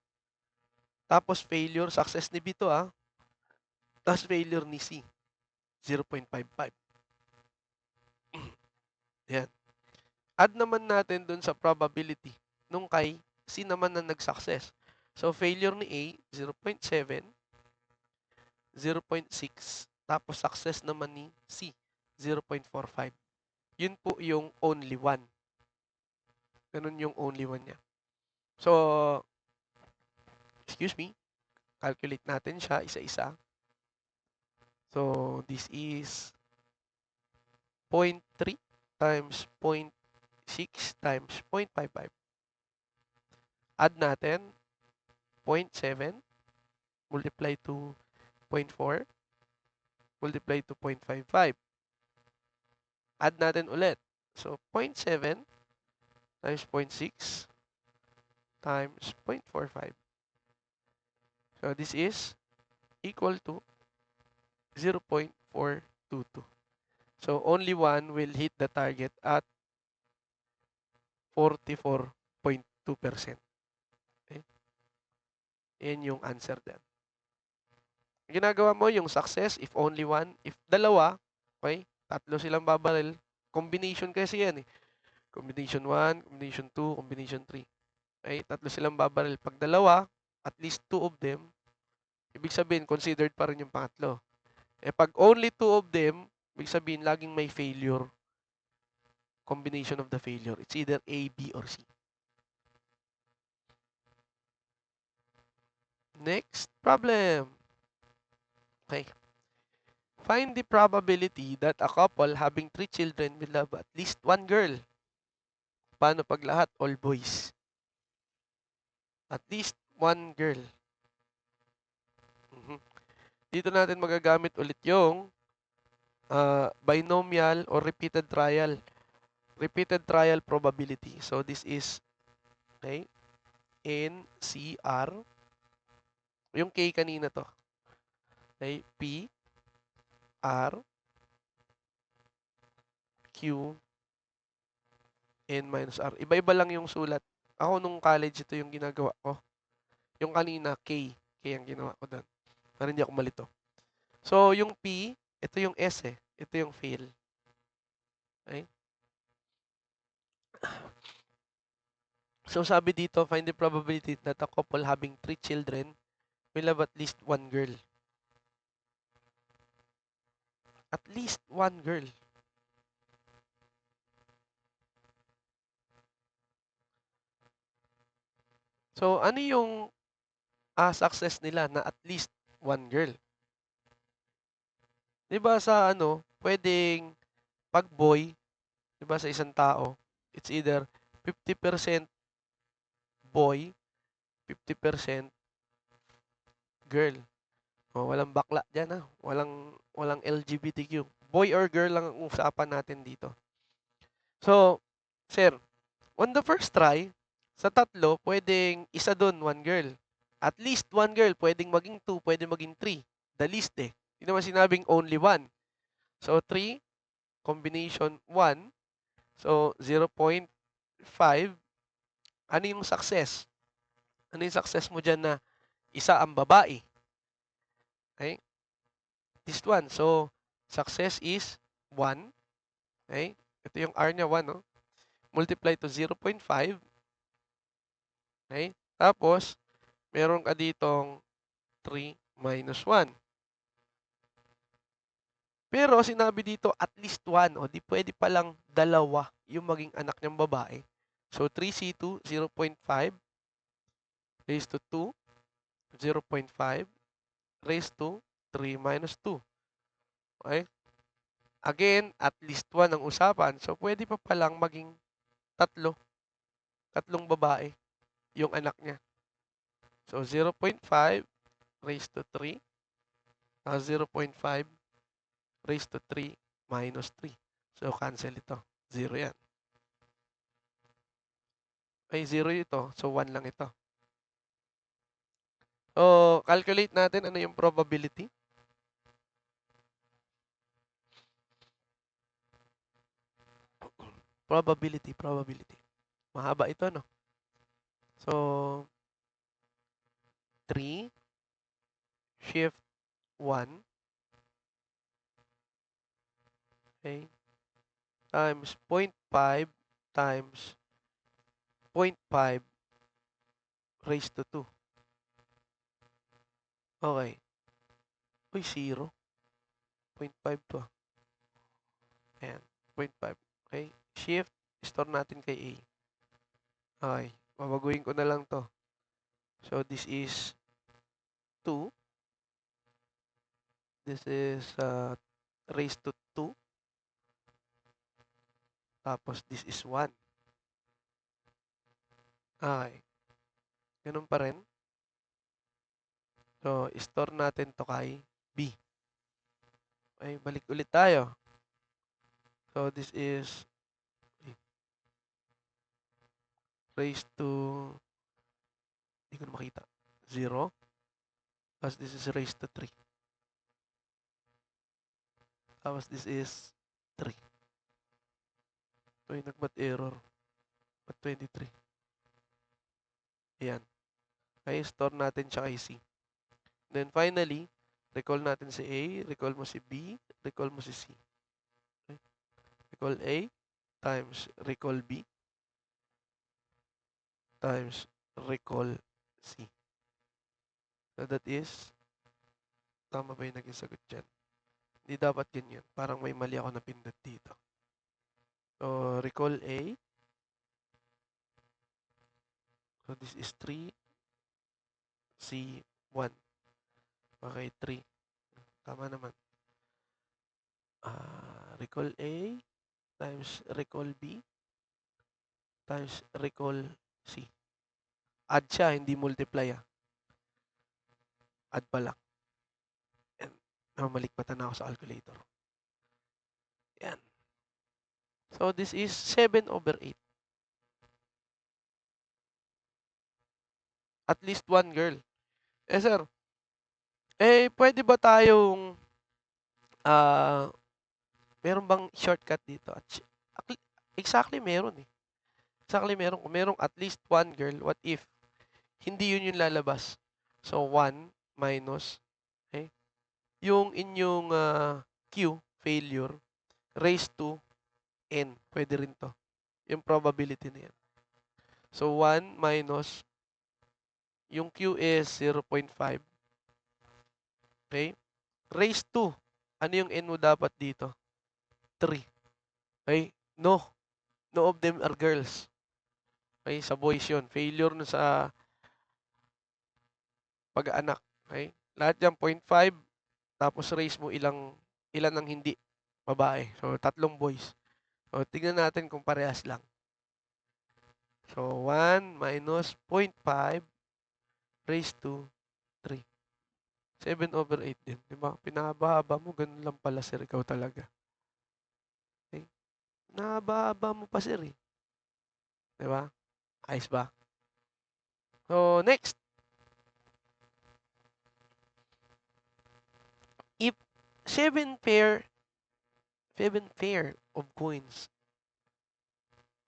Tapos failure, success ni B to Tapos failure ni C. 0.55. Yan. Add naman natin dun sa probability nung kay C naman na nag-success. So, failure ni A, 0.7, 0.6, tapos success naman ni C, 0.45. Yun po yung only one. Ganun yung only one niya. So, excuse me, calculate natin siya isa-isa. So, this is 0.3 times 0.6 times 0.55. Add natin 0.7 multiply to 0.4 multiply to 0.55. Add natin ulit. So, 0.7 times 0.6 times 0.45. So, this is equal to 0.422. So, only one will hit the target at 44.2. 2%. Okay? Yan yung answer dyan. Ginagawa mo yung success if only one, if dalawa, okay? Tatlo silang babaril. Combination kasi yan eh. Combination 1, combination 2, combination 3. Okay? Tatlo silang babaril. Pag dalawa, at least 2 of them, ibig sabihin, considered pa rin yung pangatlo. Eh, pag only 2 of them, ibig sabihin, laging may failure. Combination of the failure. It's either A, B, or C. Next problem. Okay. Find the probability that a couple having 3 children will have at least one girl. Paano pag lahat all boys? At least one girl. Mhm. Dito natin magagamit ulit yung binomial or repeated trial. Repeated trial probability. So this is, okay, NCR. Yung K kanina to. Okay, P, R, Q, N minus R. Iba-iba lang yung sulat. Ako nung college, ito yung ginagawa ko. Yung kanina, K. K ang ginawa ko doon. Para hindi ako malito. So, yung P, ito yung S eh. Ito yung fail. Okay? So, sabi dito, find the probability that a couple having 3 children will have at least one girl. At least one girl. So, ano yung success nila na at least one girl? Diba sa ano, pwedeng pag boy, diba sa isang tao, it's either 50% boy, 50% girl. O, walang bakla dyan Walang LGBTQ. Boy or girl lang ang usapan natin dito. So, sir, on the first try, sa tatlo, pwedeng isa dun, one girl. At least one girl, pwedeng maging two, pwedeng maging three. The least eh. Hindi naman sinabing only one. So, 3, combination 1. So, 0.5. Ano yung success? Ano yung success mo dyan na isa ang babae? Okay? This one. So, success is 1. Okay? Ito yung R niya, 1. No? Multiply to 0.5. Okay? Tapos, meron ka ditong 3 minus 1. Pero sinabi dito at least 1. O di pwede palang dalawa yung maging anak niyang babae. So, 3C2, 0.5 raised to 2, 0.5 raised to 3 minus 2. Okay? Again, at least 1 ang usapan. So, pwede pa palang maging tatlo. Tatlong babae yung anak niya. So, 0.5 raised to 3. 0.5 raised to 3 minus 3. So, cancel ito. 0 yan. Ay, 0 ito. So, 1 lang ito. So, calculate natin ano yung probability. Probability. Mahaba ito, no? So, 3 shift 1, okay, times 0.5 times 0.5 raised to 2. Okay. Uy, 0. 0.5 to. Ayan. 0.5. Okay. Shift. Store natin kay A. Okay. Babaguhin ko na lang to. So, this is 2. This is raised to 2. Tapos, this is 1. Okay. Ganun pa rin. So, store natin to kay B. Okay. Balik ulit tayo. So, this is raised to, hindi ko na makita, 0. Tapos, this is raised to 3. Tapos, this is 3. Uy, nag-mat error. Ba't 23? Ayan. Okay, store natin siya kay C. Then finally, recall natin si A, recall mo si B, recall mo si C. Okay? Recall A times recall B times recall C. So that is, tama ba yung naging sagot dyan? Hindi dapat ganyan. Parang may mali ako na pindot dito. So, recall A. So, this is 3, C, 1. Okay, 3. Tama naman. Recall A times recall B times recall C. Add siya, hindi multiply Add pa lang. Yan. Malikpatan na ako sa calculator. Yan. So, this is 7/8. At least one girl. Sir. Pwede ba tayong, meron bang shortcut dito? Exactly, meron eh. Exactly, meron. Kung merong at least one girl, what if hindi yun yung lalabas? So, 1 minus, okay, yung inyong Q, failure, raised to N. Pwede rin to. Yung probability na yan. So, 1 minus, yung Q is 0.5. Okay? Raised to, ano yung N mo dapat dito? 3. Okay? No. No of them are girls. Okay? Sa boys yun. Failure na sa pag-anak. Okay? Lahat yan, 0.5. Tapos raise mo ilan ang hindi babae. So, 3 boys. So, tignan natin kung parehas lang. So, 1 minus 0.5 raised to 3. 7/8 din. Diba? Pinahaba-haba mo, ganun lang pala sir, ikaw talaga. Okay? Pinahaba-haba mo pa sir eh. Diba? Ayos ba? So, next. If 7 pair of coins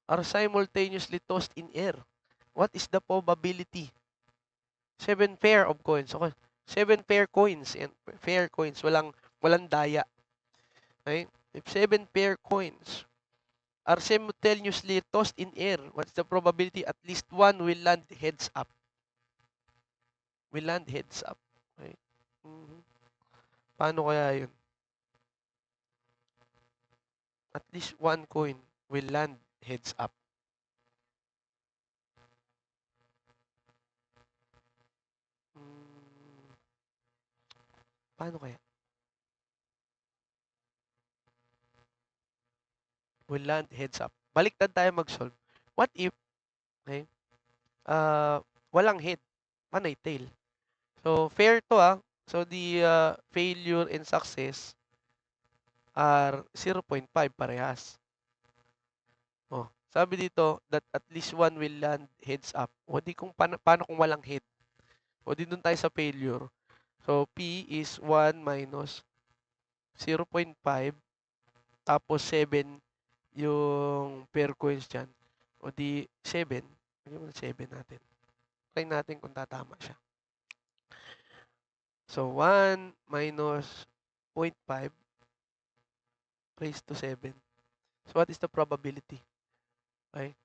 are simultaneously tossed in air, what is the probability? 7 pair of coins. Okay. 7 pair coins. And fair coins. Walang daya. Okay? If 7 pair coins are simultaneously tossed in air, what's the probability at least one will land heads up? Will land heads up. Okay? Paano kaya yun? At least one coin will land heads up. Paano kaya? Will land heads up. Baliktad tayo mag-solve. What if, okay, walang head, panay tail. So, fair to So, the failure and success are 0.5 parehas. Oh, sabi dito that at least one will land heads up. O di kung paano kung walang head? O di dun tayo sa failure. So, P is 1 minus 0.5 tapos 7 yung pair coins dyan. O di 7. Lagyan mo na 7 natin. Try natin kung tatama siya. So, 1 minus 0.5 raised to 7. So, what is the probability? Okay?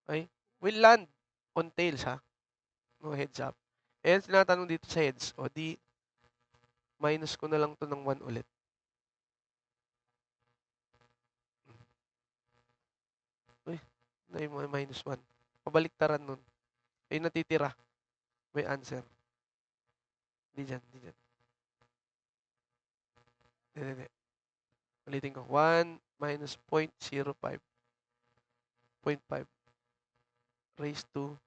Okay? Will land on tails, ha? No, heads up. And tinatanong dito sa heads. O di, minus ko na lang to ng 1 ulit. Uy, na yung minus 1. Pabaliktaran nun. Ay, natitira. May answer. Di dyan, di dyan. Hindi. Ulitin ko. 1 minus 0.05. 0.5 raised to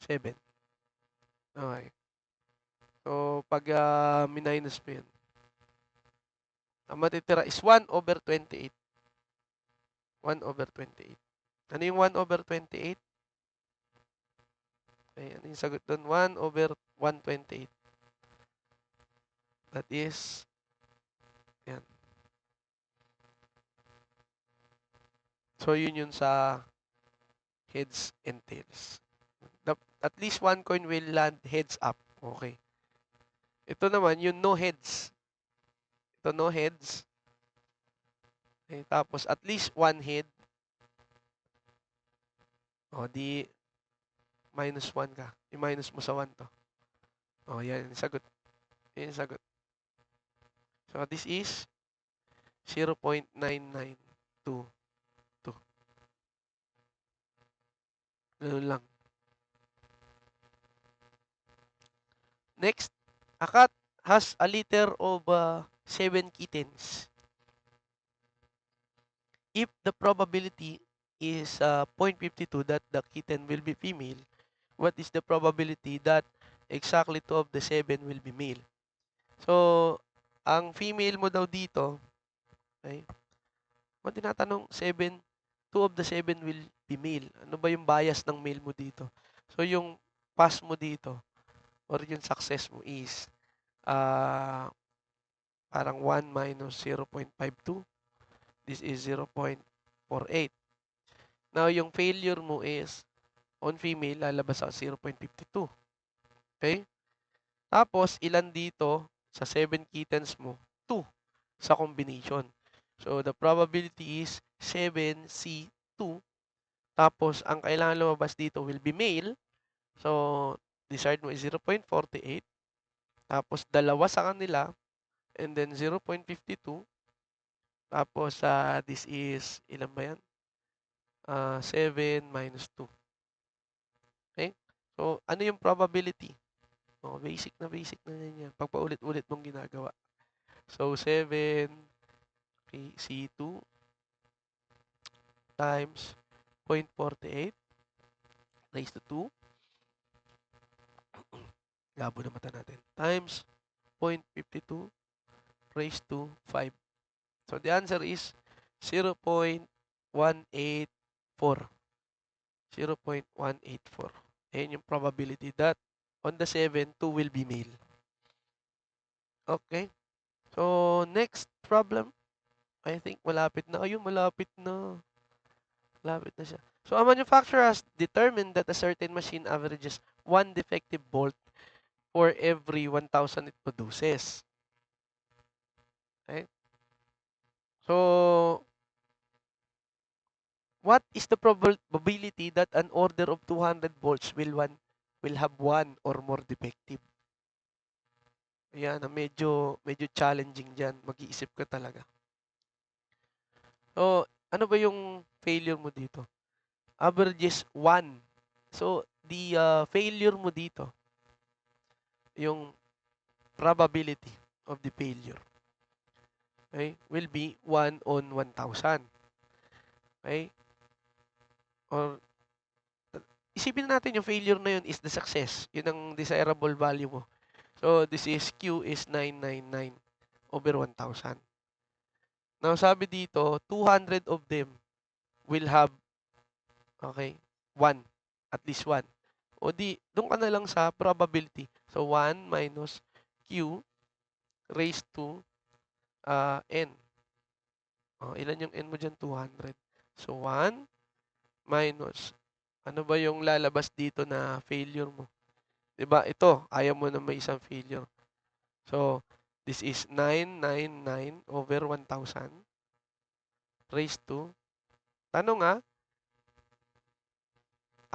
7. Okay. So, pag minus mo yan, ang matitira is 1/28. 1/28. Ano yung 1/28? Okay, ano yung sagot doon? 1/128. That is, yan. So, yun yun sa heads and tails. At least one coin will land heads up. Okay. Ito naman, yung no heads. Ito no heads. Okay, tapos at least one head. O, di minus 1 ka. I-minus mo sa 1 to. O, yan. Sagot. Yan yung sagot. So, this is 0.9922. Ganun lang. Next, a cat has a litter of 7 kittens. If the probability is 0.52 that the kitten will be female, what is the probability that exactly 2 of the 7 will be male? So, ang female mo daw dito, okay, kung tinatanong 7, 2 of the 7 will be male. Ano ba yung bias ng male mo dito? So, yung pass mo dito, or yung success mo is, parang 1 minus 0.52. This is 0.48. Now, yung failure mo is, on female, lalabas sa 0.52. Okay? Tapos, ilan dito sa 7 kittens mo? 2 sa combination. So, the probability is 7C2. Tapos, ang kailangan lumabas dito will be male. So, desired mo is 0.48. Tapos, dalawa sa kanila. And then, 0.52. Tapos, this is, ilan ba yan? 7 minus 2. Okay? So, ano yung probability? Oh, basic na yan. Pag paulit-ulit mong ginagawa. So, 7 C2 times 0.48 raised to 2. Labo na mata natin. Times 0.52 raised to 5. So, the answer is 0.184. 0.184. Ayan yung probability that on the 7, 2 will be male. Okay. So, next problem. I think malapit na. Ayun, malapit na. Malapit na siya. So, a manufacturer has determined that a certain machine averages 1 defective bolt for every 1,000 it produces. Okay? So, what is the probability that an order of 200 bolts will have one or more defective? Ayan, medyo challenging dyan. Mag-iisip ka talaga. So, ano ba yung failure mo dito? Averages 1. So, the failure mo dito, yung probability of the failure, okay, will be 1 on 1,000. Okay? Or, isipin natin yung failure na yun is the success. Yun ang desirable value mo. So, this is Q is 999 over 1,000. Now, sabi dito, 200 of them will have, okay, 1. At least 1. O di, doon ka na lang sa probability. So, 1 minus Q raised to N. O, ilan yung N mo dyan? 200. So, 1 minus, ano ba yung lalabas dito na failure mo? Diba? Ito, ayaw mo na may isang failure. So, this is 999 over 1,000 raised to, tanong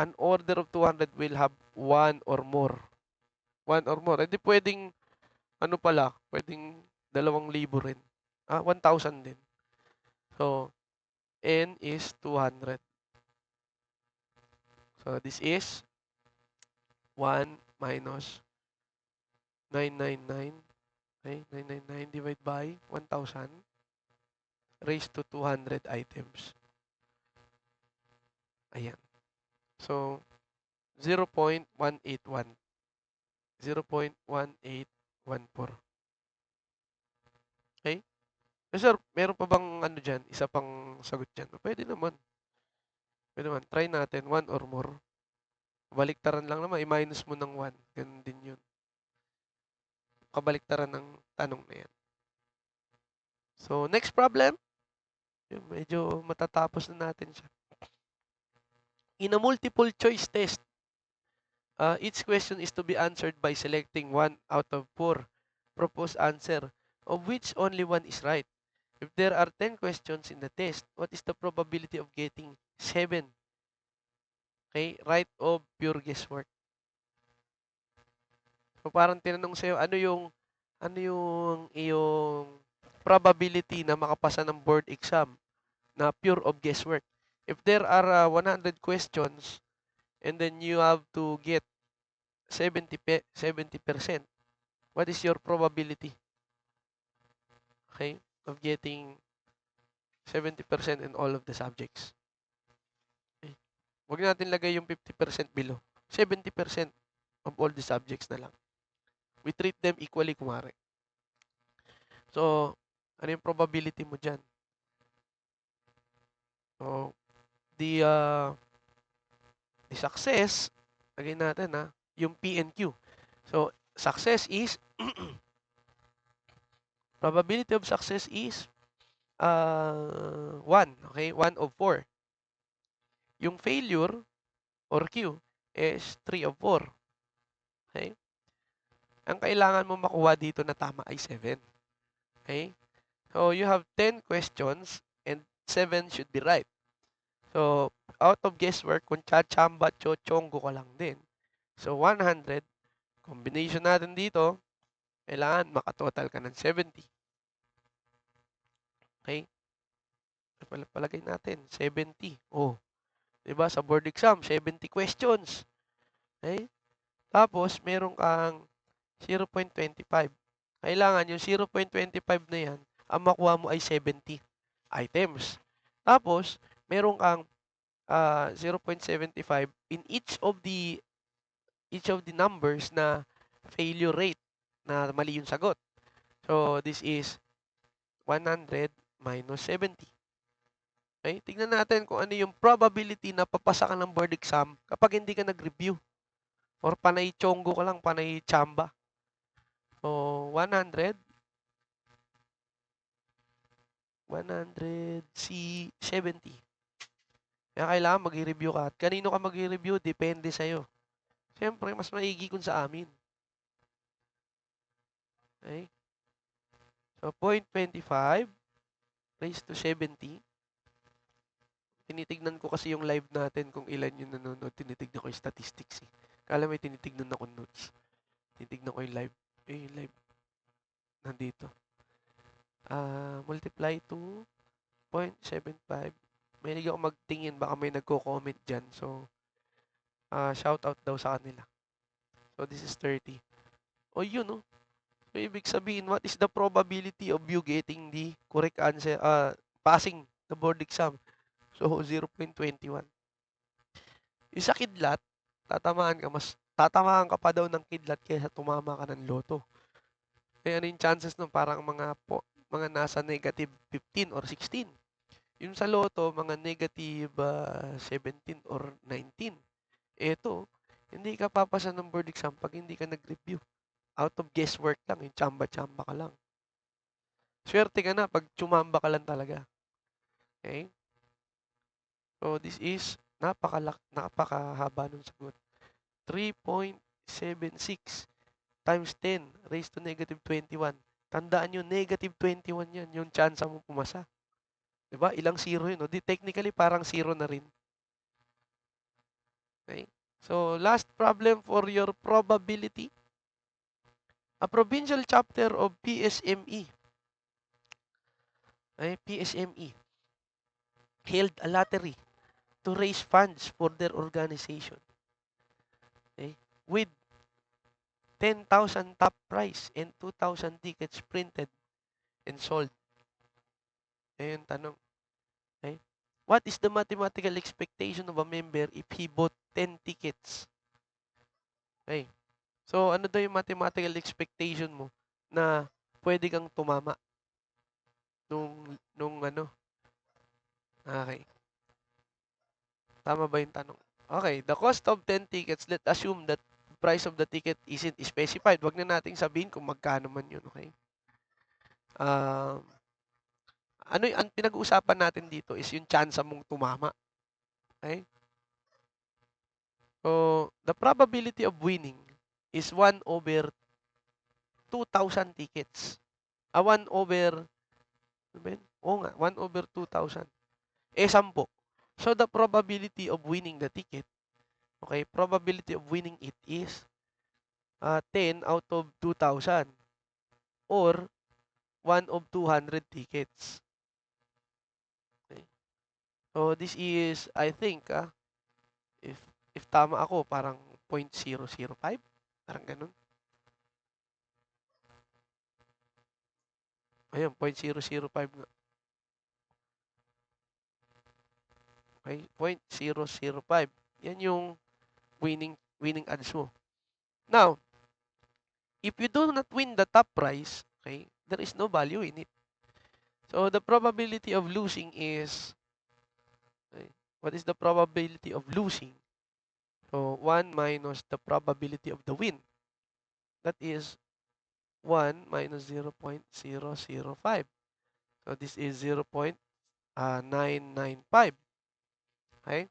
an order of 200 will have 1 or more. 1 or more. Hindi pwedeng, ano pala, pwedeng 2,000 rin. 1,000 din. So, N is 200. So, this is 1 minus 999. Okay, 999 divided by 1,000 raised to 200 items. Ayan. So, 0.181. 0.1814. Okay? Sir, meron pa bang ano dyan? Isa pang sagot dyan? Pwede naman. Pwede naman. Try natin. 1 or more. Baliktaran lang naman. I-minus mo ng 1. Ganun din yun. Kabaliktaran ng tanong na yan. So, next problem. Medyo matatapos na natin siya. In a multiple choice test, each question is to be answered by selecting one out of 4 proposed answer, of which only one is right. If there are 10 questions in the test, what is the probability of getting 7? Okay, right o pure guesswork? So parang tinanong sa'yo, ano yung iyong probability na makapasa ng board exam na pure of guesswork? If there are 100 questions and then you have to get 70%, what is your probability? Okay, of getting 70% in all of the subjects. Okay. Huwag natin lagay yung 50% below. 70% of all the subjects na lang. We treat them equally, kumare. So, ano yung probability mo dyan? So, the success, lagay natin yung P and Q. So, success is, probability of success is 1, okay? 1 of 4. Yung failure, or Q, is 3 of 4. Okay? Ang kailangan mo makuha dito na tama ay 7. Okay? So, you have 10 questions and 7 should be right. So, out of guesswork, kung chachamba, chochongo ka lang din. So, 100, combination natin dito, kailangan makatotal ka ng 70. Okay? Palagay natin, 70. Oh, diba? Sa board exam, 70 questions. Okay? Tapos, meron kang 0.25. Kailangan yung 0.25 na yan, ang makuha mo ay 70 items. Tapos, meron kang 0.75 in each of the numbers na failure rate na mali yung sagot. So, this is 100 minus 70. Okay? Tignan natin kung ano yung probability na papasa ka ng board exam kapag hindi ka nag-review. Or panay chongo ka lang, panay chamba. So, 100 C 70. Kaya kailangan mag-review ka. At kanino ka mag-review, depende sa'yo. Siyempre, mas maigi kung sa amin. Okay? So, 0.25 raised to 70. Tinitignan ko kasi yung live natin kung ilan yung nanonood. Tinitignan ko yung statistics. Kala may tinitignan ako notes. Tinitignan ko yung live. Yung live. Nandito. Multiply to 0.75. May hindi ako magtingin. Baka may nagko-comment dyan. So, shout out daw sa kanila. So, this is 30. O, yun, no? So, ibig sabihin, what is the probability of you getting the correct answer, passing the board exam? So, 0.21. Yung sa kidlat, tatamaan ka pa daw ng kidlat kaysa tumama ka ng loto. Kaya ano yung chances nun? Parang mga nasa negative 15 or 16. Yung sa loto, mga negative 17 or 19. Eto, hindi ka papasa ng board exam pag hindi ka nag-review. Out of guesswork lang, yung chamba-chamba ka lang. Swerte ka na pag chumamba ka lang talaga. Okay? So, this is napakahaba ng sagot. 3.76 times 10 raised to negative 21. Tandaan nyo, negative 21 yan, yung chance mo pumasa. Diba? Ilang zero yun. No? Technically, parang zero na rin. Okay? So, last problem for your probability. A provincial chapter of PSME, PSME, held a lottery to raise funds for their organization. Okay? With 10,000 top prize and 2,000 tickets printed and sold. Ayun, tanong. Okay? What is the mathematical expectation of a member if he bought 10 tickets? Okay. So, ano daw yung mathematical expectation mo na pwede kang tumama nung ano? Okay. Tama ba yung tanong? Okay. The cost of 10 tickets, let's assume that price of the ticket isn't specified. Wag na nating sabihin kung magkano man yun, okay? Ano yung pinag-uusapan natin dito is yung chance mong tumama. Okay? So, the probability of winning is 1 over 2,000 tickets. 1 over, ano ba yun? Oo nga, 1 over 2,000. 10. So, the probability of winning the ticket, okay, probability of winning it is 10 out of 2,000 or 1 of 200 tickets. Okay. So, this is, I think, if if tama ako, parang 0.005. Parang ganun. Ayun, 0.005 nga. Okay, 0.005. Yan yung winning odds mo. Now, if you do not win the top prize, okay, there is no value in it. So, the probability of losing is, okay, what is the probability of losing? So, 1 minus the probability of the win. That is 1 minus 0.005. So, this is 0.995. Okay?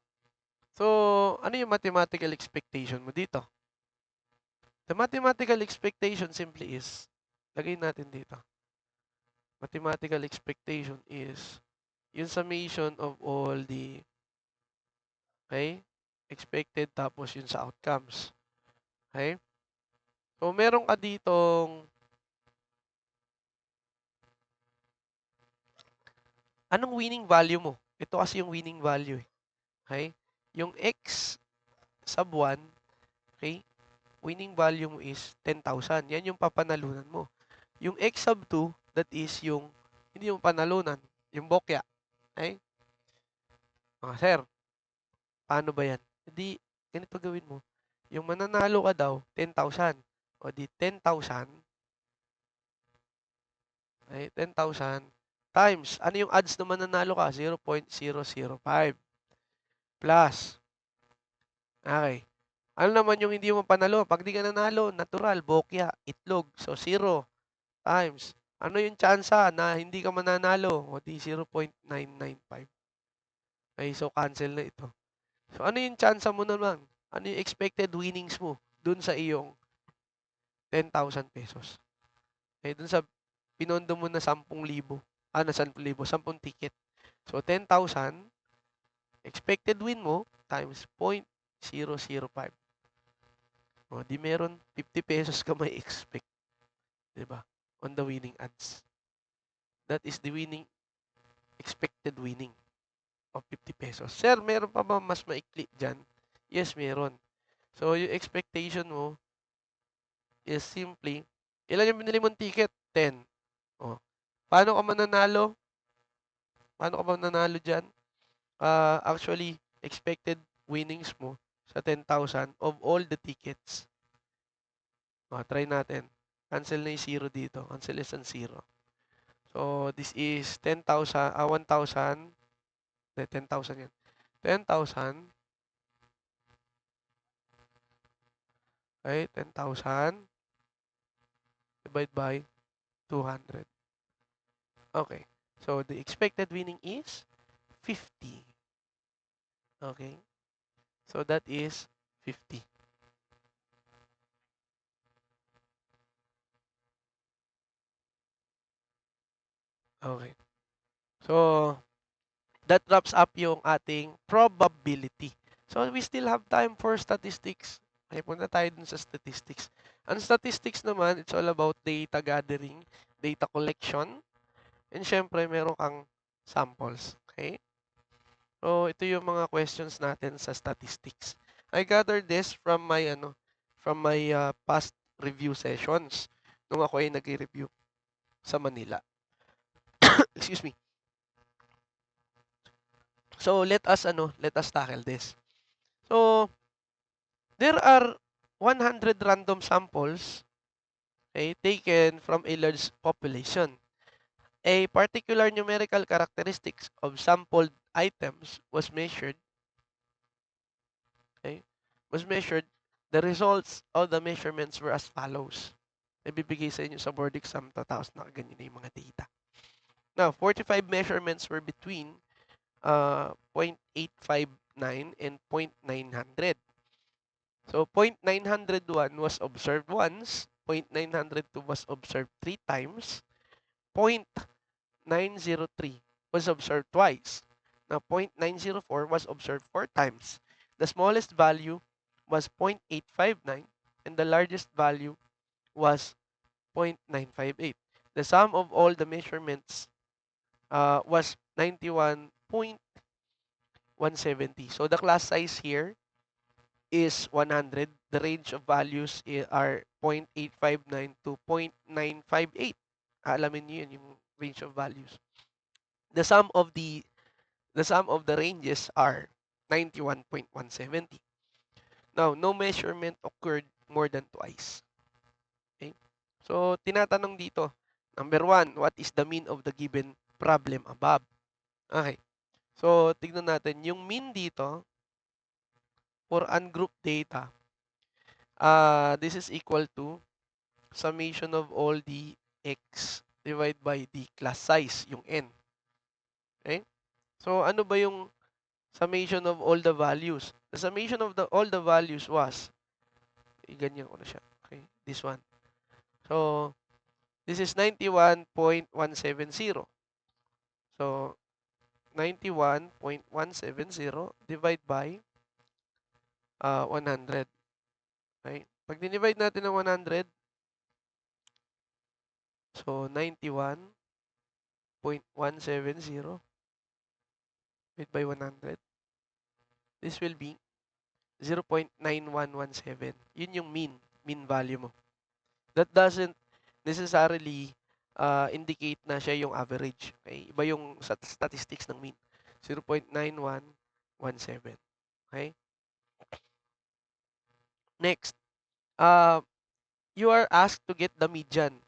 So, ano yung mathematical expectation mo dito? The mathematical expectation simply is, lagay natin dito. Mathematical expectation is yung summation of all the, okay, expected tapos yun sa outcomes. Okay? So, meron ka ditong, anong winning value mo? Ito kasi yung winning value. Okay? Yung x sub 1, okay, winning value mo is 10,000. Yan yung papanalunan mo. Yung x sub 2, that is yung, hindi yung panalunan, yung bokya. Okay? Sir, paano ba yan? Hindi, ganito gawin mo. Yung mananalo ka daw, 10,000. O di 10,000, okay, 10,000 times, ano yung odds na mananalo ka? 0.005 plus. Okay. Ano naman yung hindi mo panalo? Pag di ka nanalo, natural, bokya, itlog. So, 0 times. Ano yung tsansa na hindi ka mananalo? O di 0.995. Okay, so cancel na ito. So, ano yung tsansa mo naman? Ano yung expected winnings mo dun sa iyong 10,000 pesos? Okay, dun sa pinondo mo na 10,000. Na 10,000, 10 ticket. So, 10,000, expected win mo times 0.005. O, di meron 50 pesos ka may expect. Diba? On the winning odds. That is the winning, expected winning of 50 pesos. Sir, meron pa ba mas maikli dyan? Yes, meron. So, yung expectation mo is simply, ilan yung binili mong ticket? 10. O, paano ka mananalo? Paano ka mananalo dyan? Actually, expected winnings mo sa 10,000 of all the tickets. O, try natin. Cancel na yung 0 dito. Cancel is ang 0. So, this is 10,000, 1,000. 10,000 yan. 10,000. Okay, 10,000 divide by 200. Okay. So, the expected winning is 50. Okay. So, that is 50. Okay. So, that wraps up yung ating probability. So, we still have time for statistics. Okay, punta tayo dun sa statistics. Ang statistics naman, it's all about data gathering, data collection, and syempre, meron kang samples. Okay? So, ito yung mga questions natin sa statistics. I gathered this from my past review sessions nung ako ay nag-review sa Manila. Excuse me. So, let us tackle this. So, there are 100 random samples, okay, taken from a large population. A particular numerical characteristics of sampled items was measured. Okay, was measured. The results of the measurements were as follows. Ibibigay sa inyo sa board exam to, tapos nakaganyan na yung mga data. Now, 45 measurements were between 0.859 and 0.900. So, 0.901 was observed once, 0.902 was observed 3 times, 0.903 was observed twice. Now, 0.904 was observed 4 times. The smallest value was 0.859 and the largest value was 0.958. The sum of all the measurements was 91.170. So the class size here is 100. The range of values are 0.859 to 0.958. Alamin niyo yun, yung range of values. The sum of the ranges are 91.170. Now, no measurement occurred more than twice. Okay? So, tinatanong dito, number 1, what is the mean of the given problem above? Okay. So, tignan natin. Yung mean dito, for ungrouped data, this is equal to summation of all the x divided by the class size, yung n. Okay? So, ano ba yung summation of all the values? The summation of all the values was, ganyan ko na siya. Okay? This one. So, this is 91.170. So, 91.170 divide by 100. Okay? Pag dinivide natin ng 100, so 91.170 divided by 100. This will be 0.9117. Yun yung mean value mo. That doesn't necessarily indicate na siya yung average. Okay? Iba yung statistics ng mean. 0.9117. Okay? Next, you are asked to get the median.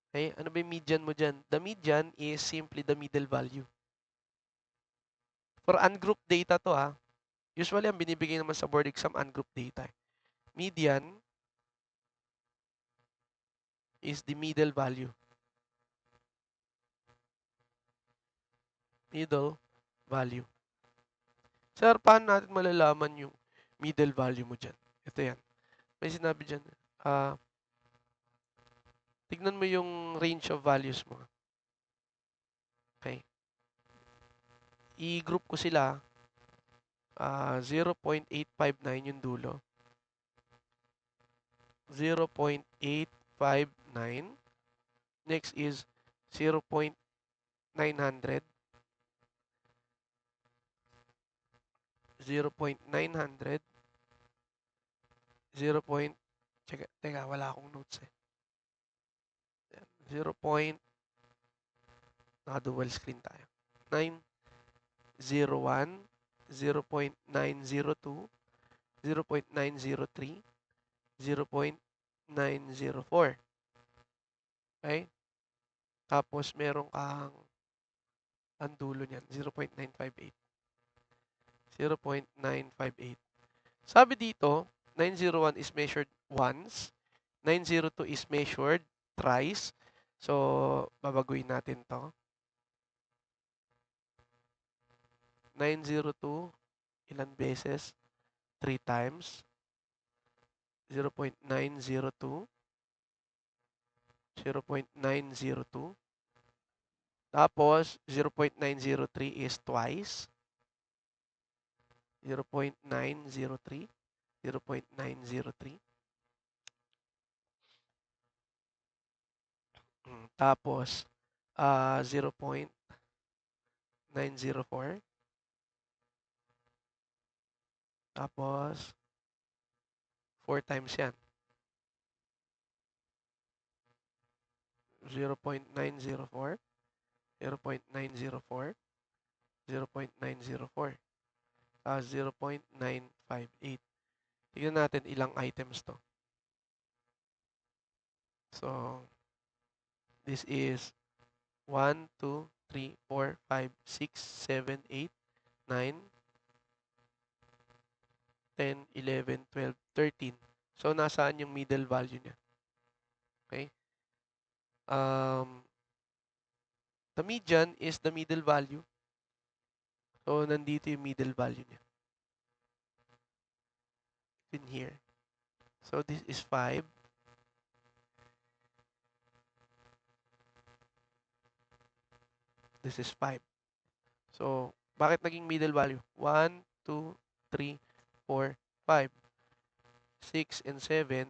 Okay? Ano ba yung median mo dyan? The median is simply the middle value. For ungrouped data to usually ang binibigay naman sa board exam ungrouped data. Median is the middle value. Middle value. Sir, paano natin malalaman yung middle value mo dyan? Ito yan. May sinabi dyan. Tignan mo yung range of values mo. Okay. I-group ko sila. 0.859 yung dulo. 0.859. Next is 0.900. 0.900. 0. Teka, wala akong notes eh. 0. Naka-dual screen tayo. 901, 0.902, 0.903, 0.904. Okay? Tapos meron kang ang dulo niyan, 0.958. 0.958. Sabi dito, 901 is measured once, 902 is measured thrice. So, babaguhin natin to. 902, ilan beses? 3 times. 0.902. 0.902. Tapos, 0.903 is twice. 0.903. 0.903. Tapos, 0.904. Tapos, 4 times yan. 0.904. 0.904. 0.904. 0.958. Tignan natin ilang items to. So, this is 1, 2, 3, 4, 5, 6, 7, 8, 9, 10, 11, 12, 13. So, nasaan yung middle value niya? Okay? The median is the middle value. So, nandito yung middle value niya. In here. So, this is 5. This is 5. So, bakit naging middle value? 1, 2, 3, 4, 5, 6, and 7.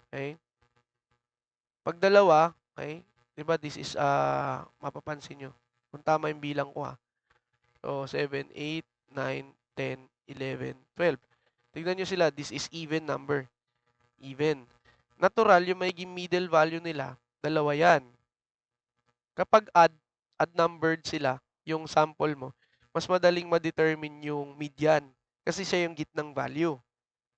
Okay? Pag dalawa, okay? Diba, this is, mapapansin nyo. Kung tama yung bilang ko, ha. So, 7, 8, 9, 10, 11, 12. Tignan nyo sila, this is even number. Even. Natural, yung magiging middle value nila, dalawa yan. Kapag odd numbered sila, yung sample mo, mas madaling ma-determine yung median. Kasi siya yung gitnang value.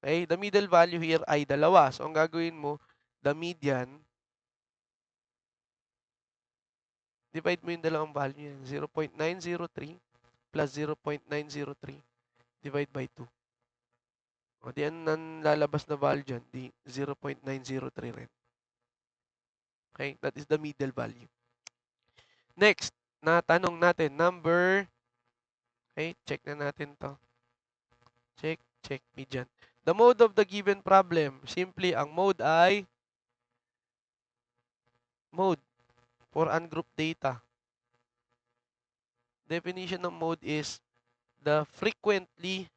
Okay? The middle value here ay dalawa. So, ang gagawin mo, the median, divide mo yung dalawang value yan. 0.903 plus 0.903 divide by 2. O, di ang lalabas na value dyan, di 0.903 rin. Okay? That is the middle value. Next, na tanong natin, number, okay, check na natin to. Check, median. The mode of the given problem, simply ang mode ay mode for ungrouped data. Definition ng mode is the frequently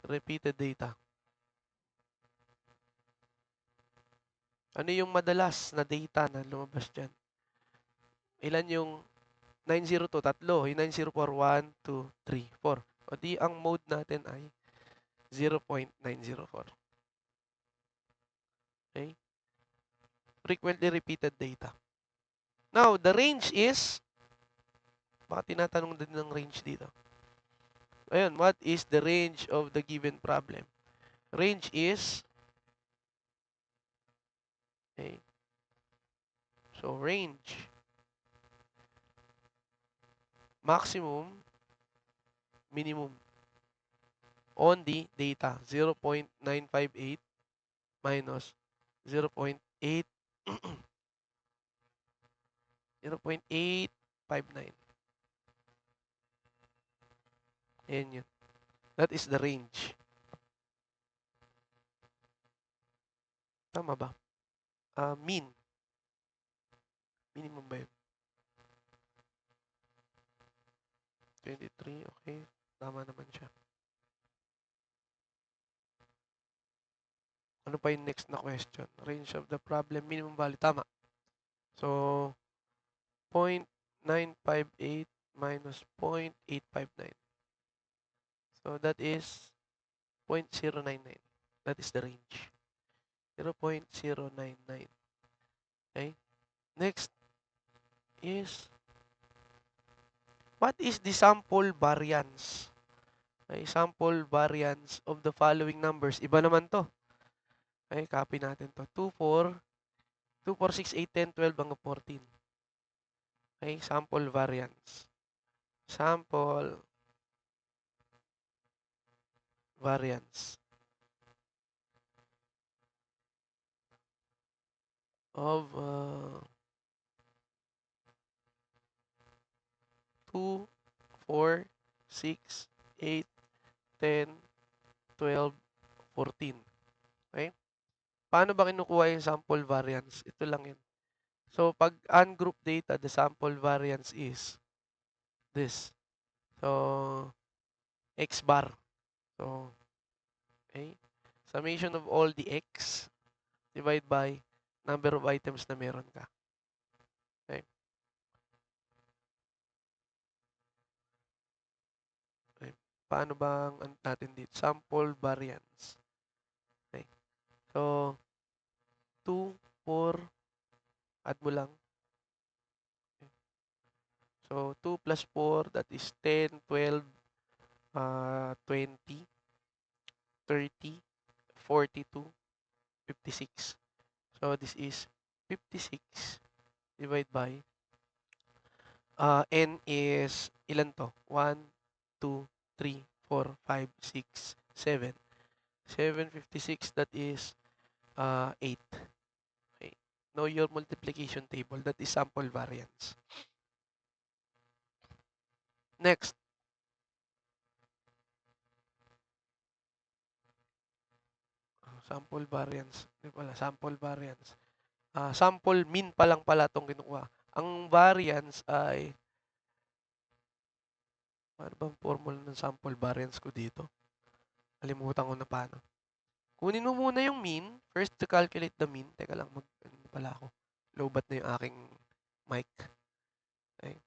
repeated data. Ano yung madalas na data na lumabas dyan? Ilan yung 902? Tatlo. Yung 904, 1, 2, 3, 4. O di ang mode natin ay 0.904. Okay? Frequently repeated data. Now, the range is, baka tinatanong din ng range dito. Ayun, what is the range of the given problem? Range is, okay, so range, maximum, minimum, on the data, 0.958 minus 0.8, 0.859. Ayan yun. That is the range. Tama ba? Mean. Minimum ba yun? 23, okay. Tama naman siya. Ano pa yung next na question? Range of the problem, minimum value. Tama. So, 0.958 minus 0.859. So, that is 0.099. That is the range. 0.099. Okay? Next is, what is the sample variance? Okay, sample variance of the following numbers. Iba naman to. Okay, copy natin to. 2, 4, 2, 4, 6, 8, 10, 12, hanggang 14. Okay, sample variance. Sample variance of 2, 4, 6, 8, 10, 12, 14. Okay? Paano ba kinukuha yung sample variance? Ito lang yun. So, pag ungroup data, the sample variance is this. So, X bar. So, okay? Summation of all the X divide by number of items na meron ka. Okay? Okay. Paano ba ang natin dito? Sample variance. Okay. So, 2, 4, add mo lang. Okay. So, 2 plus 4, that is 10, 12, 20, 30, 42, 56. So, this is 56 divided by, N is, ilan to? 1, 2, 3, 4, 5, 6, 7. 756, that is 8. Okay. know your multiplication table. That is sample variance. Next, sample variance. Di pala, sample variance. Sample mean pa lang pala itong kinukuha. Ang variance ay, ano bang formula ng sample variance ko dito? Kalimutan ko na paano. Kunin mo muna yung mean. First, to calculate the mean. Teka lang, ano pala ako. Lowbat na yung aking mic. Okay.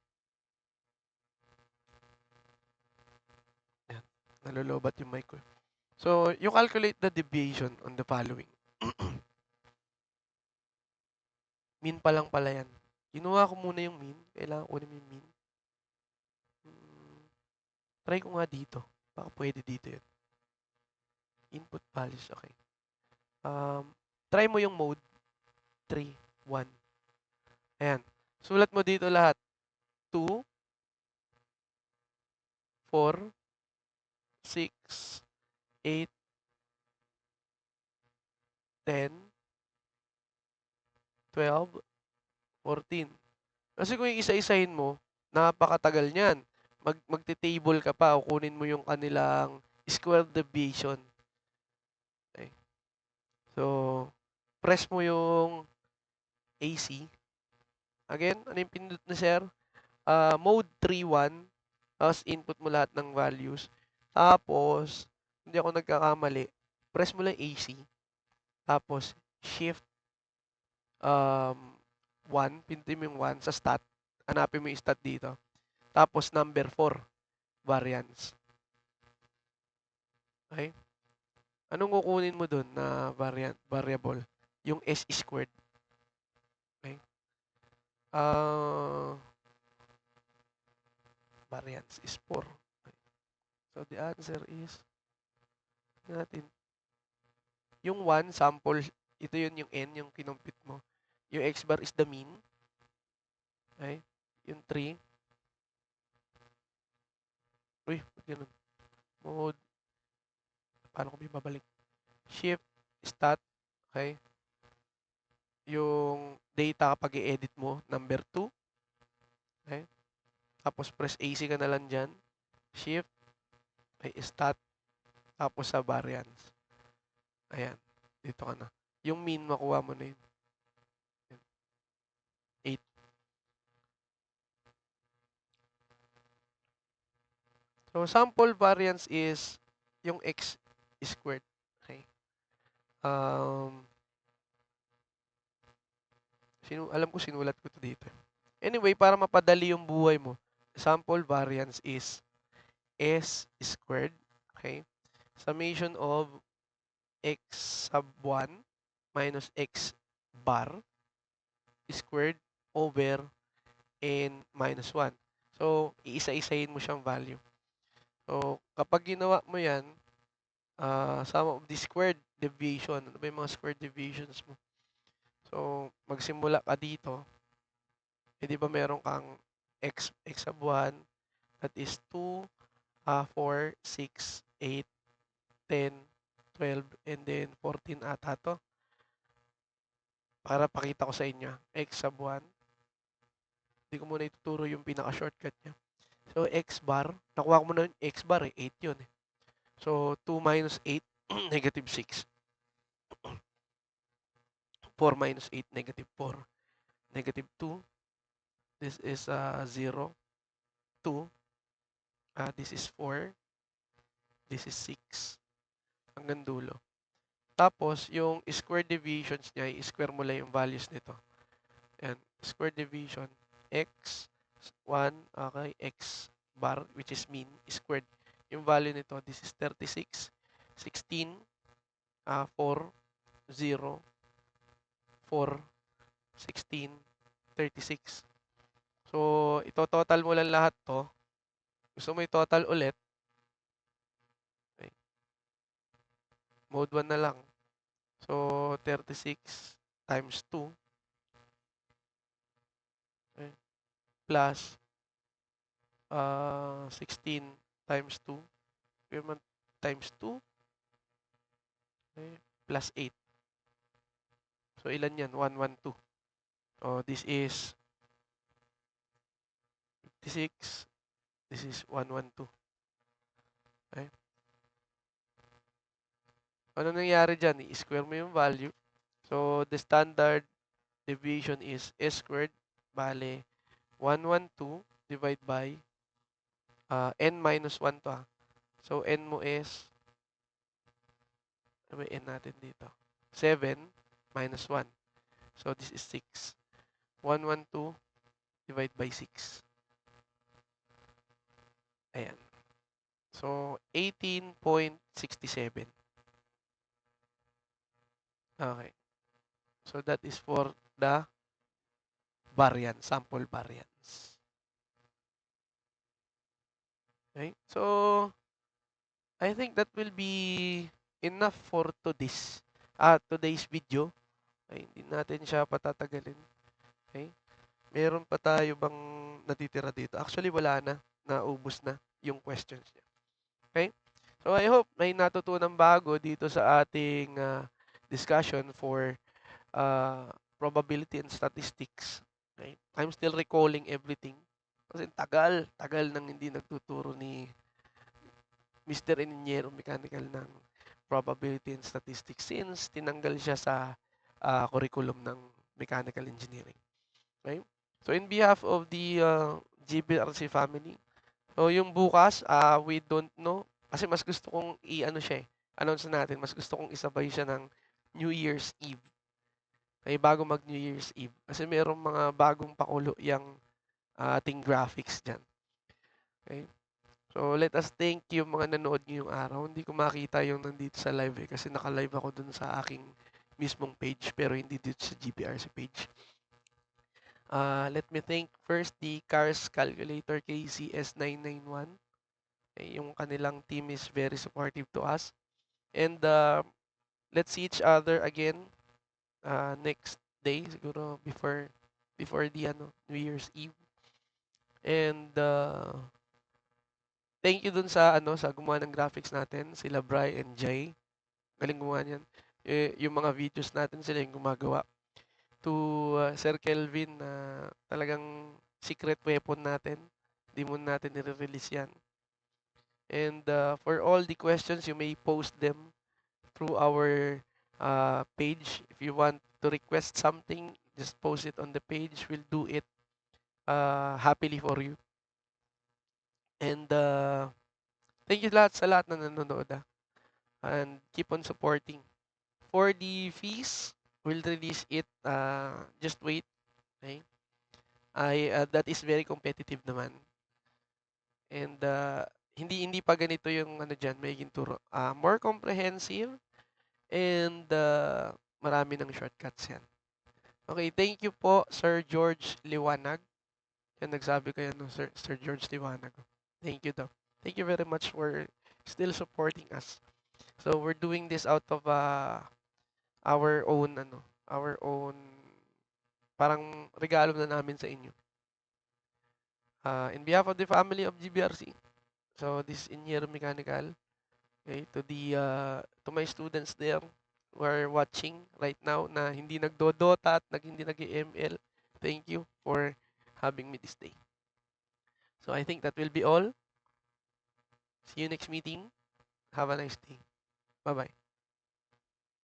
Ayan. Nalolobat yung mic ko. So, you calculate the deviation on the following. Mean pa lang pala yan. Kinuha ko muna yung mean. Kailangan kunin mo yung mean. Try ko nga dito. Baka pwede dito yun. Input values. Okay. Try mo yung mode. 3, 1. Ayan. Sulat mo dito lahat. 2, 4, 6, 8, 10, 12, 14. Kasi kung isa-isahin mo, napakatagal niyan. Magte-table ka pa o kunin mo yung kanilang square deviation. Okay. So, press mo yung AC. Again, ano yung pinindot na sir? Mode 3.1. Tapos input mo lahat ng values. Tapos, hindi ako nagkakamali. Press mo lang AC. Tapos, shift 1. Pindutin mo yung 1 sa stat. Hanapin mo yung stat dito. Tapos, number 4. Variance. Okay? Anong kukunin mo dun na variable? Yung S squared. Okay? Variance is 4. Okay. So, the answer is, natin, yung 1, sample, ito yun yung N, yung kinumpit mo. Yung X bar is the mean. Okay? Yung 3. Uy, ba't ganun? Mode. Paano ko babalik? Shift, stat. Okay? Yung data kapag i-edit mo, number 2. Okay? Tapos press AC ka na lang dyan. Shift, okay, stat. Tapos sa variance. Ayan. Dito ka na. Yung mean, makuha mo na yun. 8. So, sample variance is yung X squared. Okay? Alam ko sinulat ko to dito. Anyway, para mapadali yung buhay mo, sample variance is S squared. Okay? Summation of X sub 1 minus X bar squared over N minus 1. So, iisa-isahin mo siyang value. So, kapag ginawa mo yan, sum of the squared deviation. Ano ba yung mga squared deviations mo? So, magsimula ka dito. Di ba meron kang x sub 1, that is 2, 4, 6, 8, 10, 12, and then 14 ata to. Para pakita ko sa inyo. X sub 1. Hindi ko muna ituturo yung pinaka-shortcut niya. So, x bar. Nakuha ko muna yung x bar eh. 8 yun eh. So, 2 minus 8, negative 6. 4 minus 8, negative 4. Negative 2. This is 0. 2. This is 4. This is 6. Hanggang dulo. Tapos, yung square divisions niya, i-square mo lang yung values nito. Ayan. Square division, x, 1, okay, x bar, which is mean, squared. Yung value nito, this is 36, 16, 4, 0, 4, 16, 36. So, ito-total mo lang lahat to. Gusto mo i-total ulit. Okay. Mode 1 na lang. So, 36 times 2. Okay. Plus 16 times 2. Times 2. Okay. Plus 8. So, ilan yan? 1, 1, 2. Oh, this is 56. This is 112. Okay? Ano nangyari dyan? I-square mo yung value. So, the standard deviation is S squared. Bale, 112 divide by n minus 1 to. So, n mo is, ano ba n natin dito? 7 minus 1. So, this is 6. 112 divide by 6. Ayan. So, 18.67. Okay. So, that is for the variance, sample variance. Okay. So, I think that will be enough for today's video. Ay, hindi natin siya patatagalin. Okay? Meron pa tayo bang natitira dito? Actually, wala na. Naubos na yung questions niya. Okay? So, I hope may natutunan bago dito sa ating discussion for uh, probability and statistics. Okay? I'm still recalling everything. Kasi tagal nang hindi nagtuturo ni Mr. Eniñero Mechanical ng probability and statistics since tinanggal siya sa curriculum ng mechanical engineering. Okay? So in behalf of the GBRC family, so yung bukas, we don't know kasi mas gusto kong i-ano siya announce natin, mas gusto kong isabay siya ng New Year's Eve. Okay, bago mag New Year's Eve. Kasi merong mga bagong pakulo yung ating graphics dyan. Okay? So, let us thank you mga nanood ngayong araw. Hindi ko makita yung nandito sa live kasi naka-live ako dun sa aking mismong page pero hindi dito sa GPRC page. Let me thank first the Cars Calculator KCS991. Yung kanilang team is very supportive to us. And let's see each other again next day siguro before the New Year's Eve. And thank you dun sa gumawa ng graphics natin, sila Bri and Jay. Galing gumawa niyan. Yung mga videos natin sila yung gumagawa. To Sir Kelvin na talagang secret weapon natin. Hindi mo natin nire-release yan. And for all the questions, you may post them through our page. If you want to request something, just post it on the page. We'll do it happily for you. And thank you sa lahat na nanonood. And keep on supporting. For the fees, we'll release it. Just wait. Okay? That is very competitive naman. And hindi pa ganito yung diyan, magiging turo. More comprehensive and marami ng shortcuts yan. Okay, thank you po Sir George Liwanag. Yan nagsabi kayo no Sir George Liwanag. Thank you daw. Thank you very much for still supporting us. So we're doing this out of our own parang regalo na namin sa inyo. In behalf of the family of GBRC, so this is Engineer Mechanical, okay, to my students there who are watching right now na hindi nagdodota at hindi nag-ML, thank you for having me this day. So I think that will be all. See you next meeting. Have a nice day. Bye-bye.